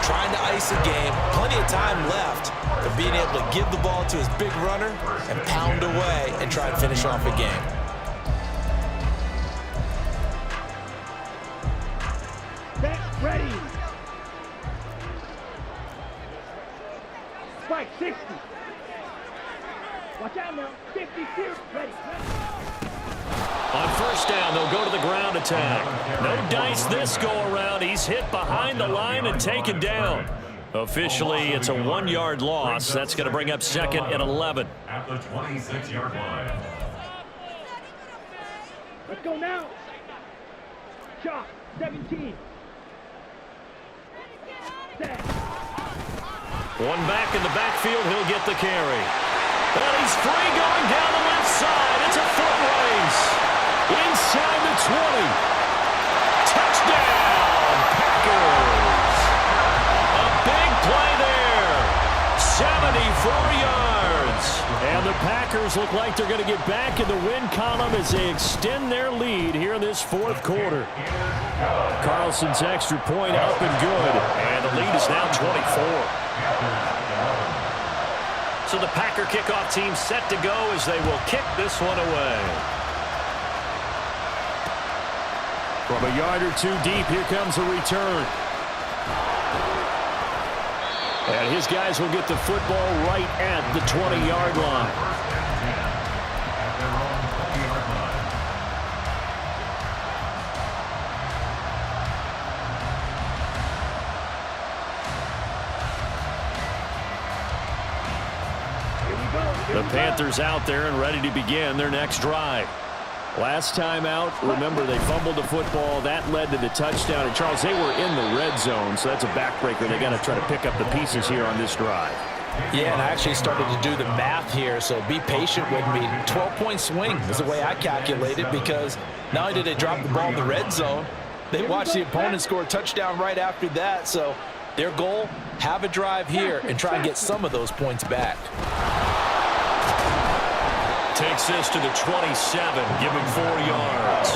trying to ice a game, plenty of time left, but being able to give the ball to his big runner and pound away and try and finish off a game. Set, ready. Spike, 60. Watch out now. 52. Ready. On first down, they'll go to the ground attack. No dice this go-around. He's hit behind the line and taken down. Officially, it's a 1-yard loss. That's going to bring up 2nd and 11. At the 26-yard line. Let's go now. Shot, 17. Set. One back in the backfield. He'll get the carry. And he's free going down the left side. It's a foot race. Inside the 20. Touchdown, Packers. A big play there. 74 yards. And the Packers look like they're going to get back in the win column as they extend their lead here in this 4th quarter. Carlson's extra point up and good. And the lead is now 24. So the Packer kickoff team set to go as they will kick this one away. From a yard or two deep, here comes a return. And his guys will get the football right at the 20-yard line. The Panthers out there and ready to begin their next drive. Last time out, remember, they fumbled the football. That led to the touchdown. And, Charles, they were in the red zone, so that's a backbreaker. They got to try to pick up the pieces here on this drive. Yeah, and I actually started to do the math here, so be patient with me. 12-point swing is the way I calculate it, because not only did they drop the ball in the red zone, they watched the opponent score a touchdown right after that. So their goal, have a drive here and try and get some of those points back. Takes this to the 27, give him 4 yards.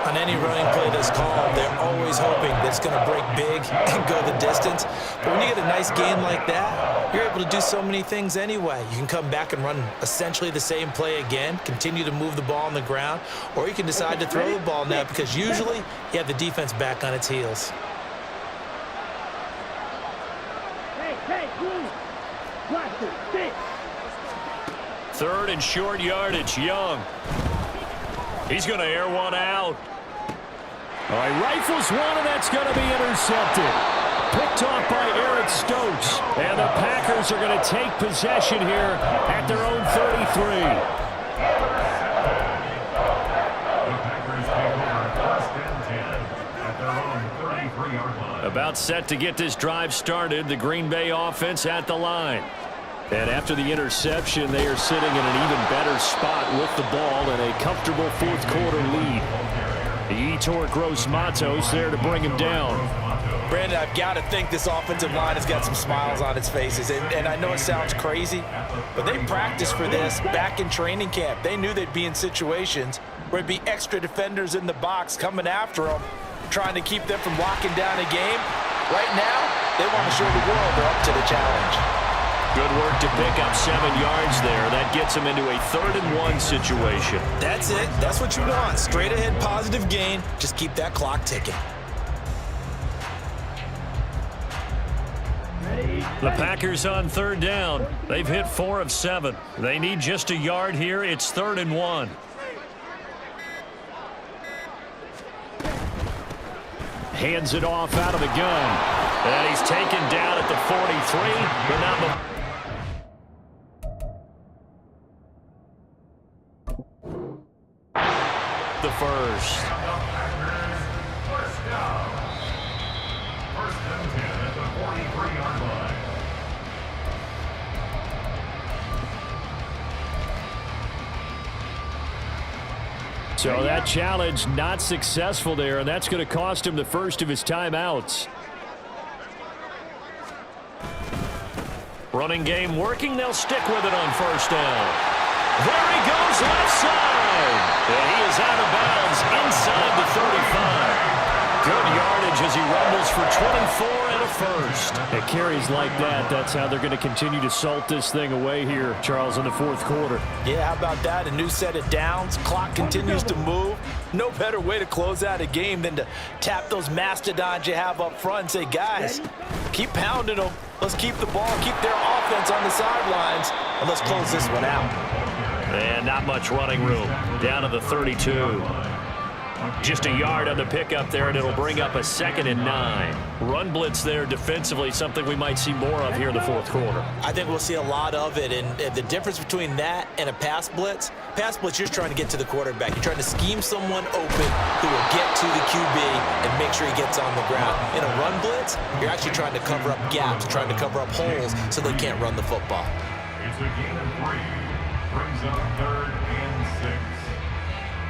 On any running play that's called, they're always hoping that it's going to break big and go the distance. But when you get a nice game like that, you're able to do so many things anyway. You can come back and run essentially the same play again, continue to move the ball on the ground, or you can decide to throw the ball now because usually you have the defense back on its heels. Hey, blue. Blaster, 6. 3rd and short yardage, Young. He's going to air one out. All right, rifles one, and that's going to be intercepted. Picked off by Eric Stokes. And the Packers are going to take possession here at their own 33. The Packers take over 1st and 10 at their own 33-yard line. About set to get this drive started. The Green Bay offense at the line. And after the interception, they are sitting in an even better spot with the ball and a comfortable 4th quarter lead. Yetur Gross-Matos there to bring him down. Brandon, I've got to think this offensive line has got some smiles on its faces. And I know it sounds crazy, but they practiced for this back in training camp. They knew they'd be in situations where there'd be extra defenders in the box coming after them, trying to keep them from locking down a game. Right now, they want to show the world they're up to the challenge. Good work to pick up 7 yards there. That gets them into a 3rd and 1 situation. That's it. That's what you want. Straight ahead positive gain. Just keep that clock ticking. The Packers on 3rd down. They've hit 4 of 7. They need just a yard here. It's 3rd and 1. Hands it off out of the gun. And he's taken down at the 43. But now the first. First down. 1st and 10 at the 43-yard line. So that challenge not successful there, and that's going to cost him the first of his timeouts. Running game working. They'll stick with it on 1st down. There he goes left side. And he is out of bounds inside the 35. Good yardage as he rumbles for 24 and a first. At carries like that, that's how they're going to continue to salt this thing away here, Charles, in the fourth quarter. Yeah, how about that? A new set of downs. Clock continues to move. No better way to close out a game than to tap those mastodons you have up front and say, guys, keep pounding them. Let's keep the ball, keep their offense on the sidelines, and let's close this one out. And not much running room. Down to the 32. Just a yard on the pickup there, and it'll bring up a 2nd and 9. Run blitz there defensively, something we might see more of here in the fourth quarter. I think we'll see a lot of it, and the difference between that and a pass blitz, you're just trying to get to the quarterback. You're trying to scheme someone open who will get to the QB and make sure he gets on the ground. In a run blitz, you're actually trying to cover up gaps, trying to cover up holes so they can't run the football. It's a gain of 3. Brings up 3rd and 6.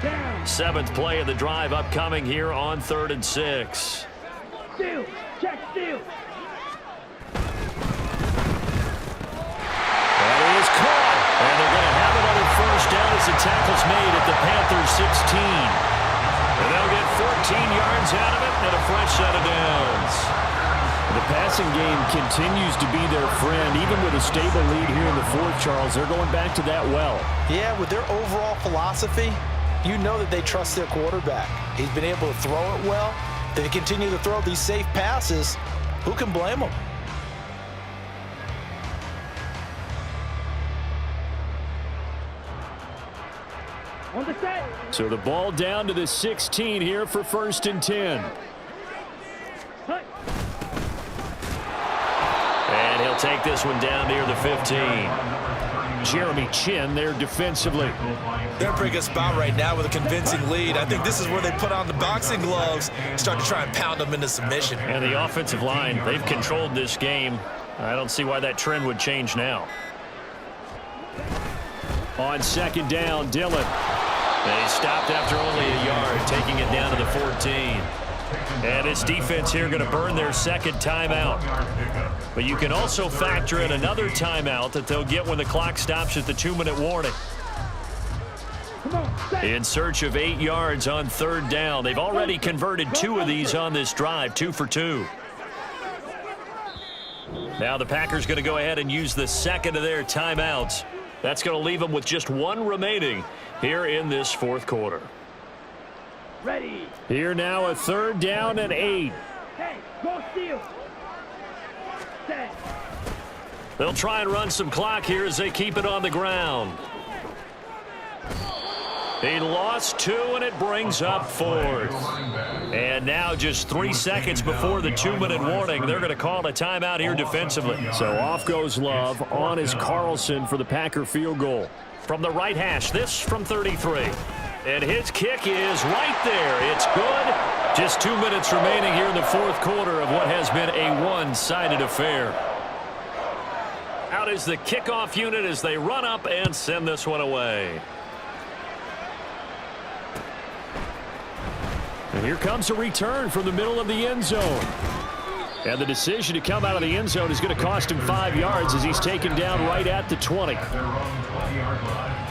Down. 7th play of the drive upcoming here on 3rd and 6. Steal. Check steal. That is caught. And they're going to have it on a first down as the tackle's made at the Panthers 16. And they'll get 14 yards out of it and a fresh set of downs. The passing game continues to be their friend. Even with a stable lead here in the fourth, Charles, they're going back to that well. Yeah, with their overall philosophy, you know that they trust their quarterback. He's been able to throw it well. They continue to throw these safe passes. Who can blame them? On the set. So the ball down to the 16 here for 1st and 10. Hut. And he'll take this one down near the 15. Jeremy Chin there defensively. They're in a pretty good spot right now with a convincing lead. I think this is where they put on the boxing gloves, start to try and pound them into submission. And the offensive line, they've controlled this game. I don't see why that trend would change now. On 2nd down, Dillon. They stopped after only a yard, taking it down to the 14. And this defense here going to burn their 2nd timeout. But you can also factor in another timeout that they'll get when the clock stops at the 2-minute warning. Come on. Set. In search of 8 yards on 3rd down. They've already converted 2 of these on this drive, 2 for 2. Now the Packers going to go ahead and use the 2nd of their timeouts. That's going to leave them with just 1 remaining here in this fourth quarter. Ready. Here now a 3rd down and 8. Hey, go steal. Set. They'll try and run some clock here as they keep it on the ground. He lost 2, and it brings up 4th. And now just 3 seconds before the 2-minute warning, they're going to call a timeout here defensively. So off goes Love. On is Carlson for the Packer field goal. From the right hash, this from 33. And his kick is right there. It's good. Just 2 minutes remaining here in the fourth quarter of what has been a one-sided affair. Out is the kickoff unit as they run up and send this one away. And here comes a return from the middle of the end zone. And the decision to come out of the end zone is going to cost him 5 yards as he's taken down right at the 20. At their own 20-yard line.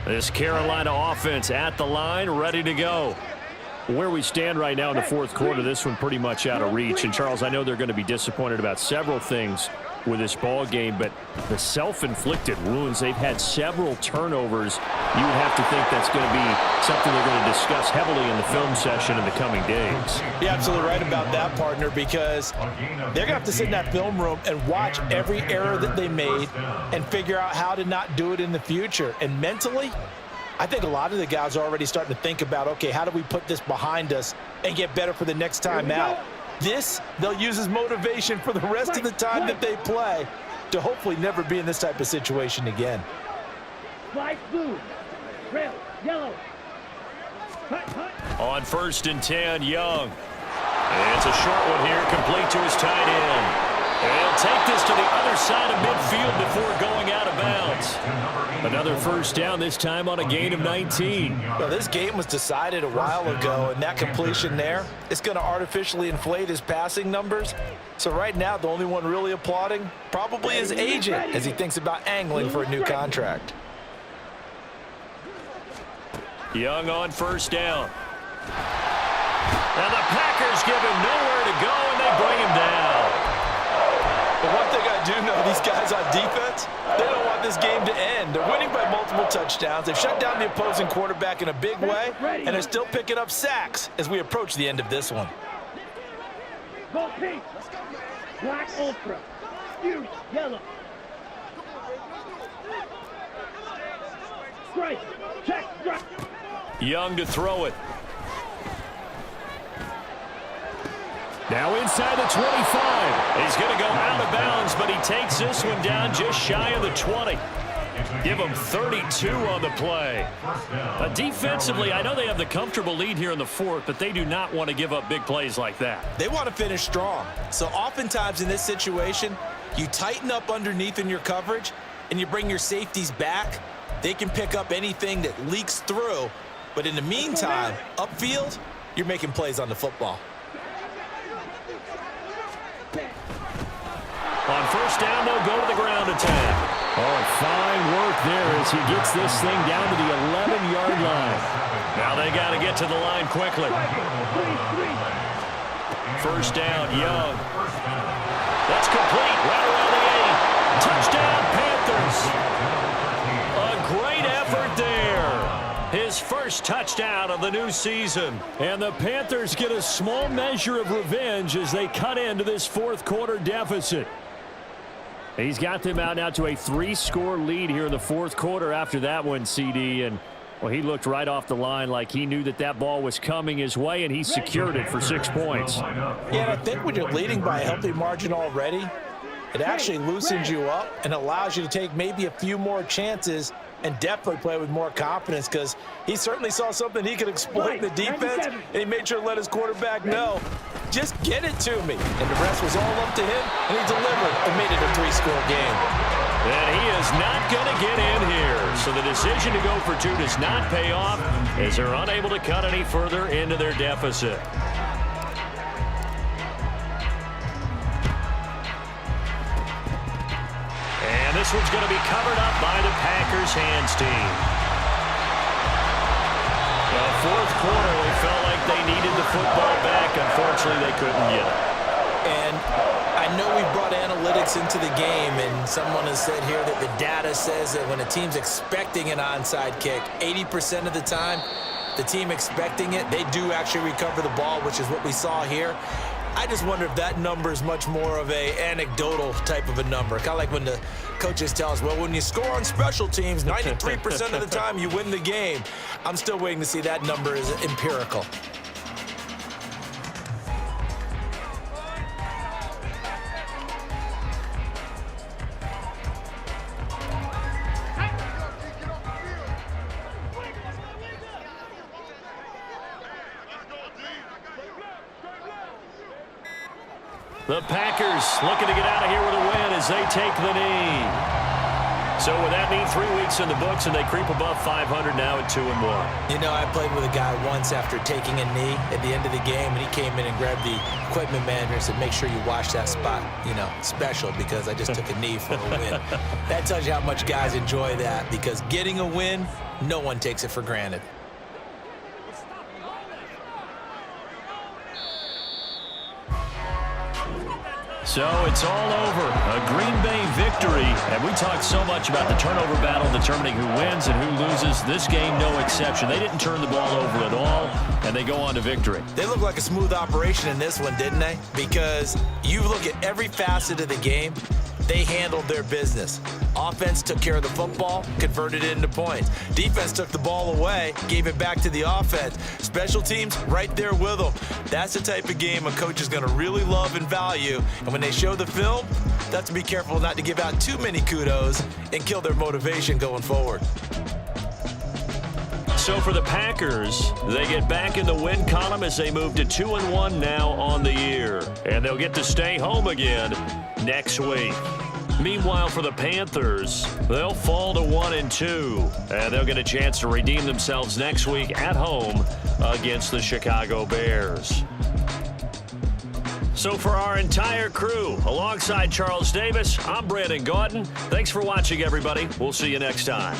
This Carolina offense at the line, ready to go. Where we stand right now in the fourth quarter, this one pretty much out of reach. And, Charles, I know they're going to be disappointed about several things with this ball game, but the self-inflicted wounds, they've had several turnovers. You would have to think that's going to be something they're going to discuss heavily in the film session in the coming days. You're absolutely right about that, partner, because they're going to have to sit in that film room and watch every error that they made and figure out how to not do it in the future. And mentally, I think a lot of the guys are already starting to think about, okay, how do we put this behind us and get better for the next time out? This, they'll use as motivation for the rest of the time that they play to hopefully never be in this type of situation again. Flight blue. Red. Yellow. Hut, hut. On 1st and 10, Young. And it's a short one here, complete to his tight end. They'll take this to the other side of midfield before going out of bounds. Another first down, this time on a gain of 19. Well, this game was decided a while ago, and that completion there, it's going to artificially inflate his passing numbers. So right now, the only one really applauding probably his agent as he thinks about angling for a new contract. Young on first down. And the Packers give him nowhere to go, and they bring him down. But one thing I do know, these guys on defense, they don't want this game to end. They're winning by multiple touchdowns. They've shut down the opposing quarterback in a big way, and they're still picking up sacks as we approach the end of this one. Go pink. Black ultra. Fuse yellow. Strike. Check. Strike. Young to throw it. Now inside the 25. He's going to go out of bounds, but he takes this one down just shy of the 20. Give him 32 on the play. Defensively, I know they have the comfortable lead here in the fourth, but they do not want to give up big plays like that. They want to finish strong. So oftentimes in this situation, you tighten up underneath in your coverage, and you bring your safeties back. They can pick up anything that leaks through. But in the meantime, upfield, you're making plays on the football. On first down, they'll go to the ground attack. Oh, fine work there as he gets this thing down to the 11-yard line. Now they got to get to the line quickly. First down, Young. That's complete right around the 8. Touchdown, Panthers. A great effort there. His first touchdown of the new season. And the Panthers get a small measure of revenge as they cut into this fourth quarter deficit. He's got them out now to a 3-score lead here in the fourth quarter after that one, CD. And, well, he looked right off the line like he knew that that ball was coming his way, and he secured it for 6 points. Yeah, and I think when you're leading by a healthy margin already, it actually loosens you up and allows you to take maybe a few more chances and definitely play with more confidence, because he certainly saw something he could exploit in the defense, and he made sure to let his quarterback know, just get it to me. And the rest was all up to him, and he delivered and made it a 3-score game. And he is not going to get in here. So the decision to go for 2 does not pay off as they're unable to cut any further into their deficit. And this one's going to be covered up by the Packers hands team. The fourth quarter, they felt like they needed the football back. Unfortunately, they couldn't get it. And I know we brought analytics into the game, and someone has said here that the data says that when a team's expecting an onside kick, 80% of the time, the team expecting it, they do actually recover the ball, which is what we saw here. I just wonder if that number is much more of a anecdotal type of a number. Kind of like when the coaches tell us, well, when you score on special teams, 93% of the time you win the game. I'm still waiting to see that number is empirical. The Packers looking to get out of here with a win as they take the knee. So with that mean 3 weeks in the books, and they creep above 500 now at 2-1. You know, I played with a guy once after taking a knee at the end of the game, and he came in and grabbed the equipment manager and said, make sure you watch that spot, you know, special, because I just took a knee for a win. That tells you how much guys enjoy that, because getting a win, no one takes it for granted. So it's all over. A Green Bay victory. And we talked so much about the turnover battle determining who wins and who loses. This game, no exception. They didn't turn the ball over at all, and they go on to victory. They look like a smooth operation in this one, didn't they? Because you look at every facet of the game, they handled their business. Offense took care of the football, converted it into points. Defense took the ball away, gave it back to the offense. Special teams, right there with them. That's the type of game a coach is going to really love and value. And when they show the film, they have to be careful not to give out too many kudos and kill their motivation going forward. So for the Packers, they get back in the win column as they move to 2-1 now on the year. And they'll get to stay home again next week. Meanwhile, for the Panthers, they'll fall to 1-2. And they'll get a chance to redeem themselves next week at home against the Chicago Bears. So for our entire crew, alongside Charles Davis, I'm Brandon Gaudin. Thanks for watching, everybody. We'll see you next time.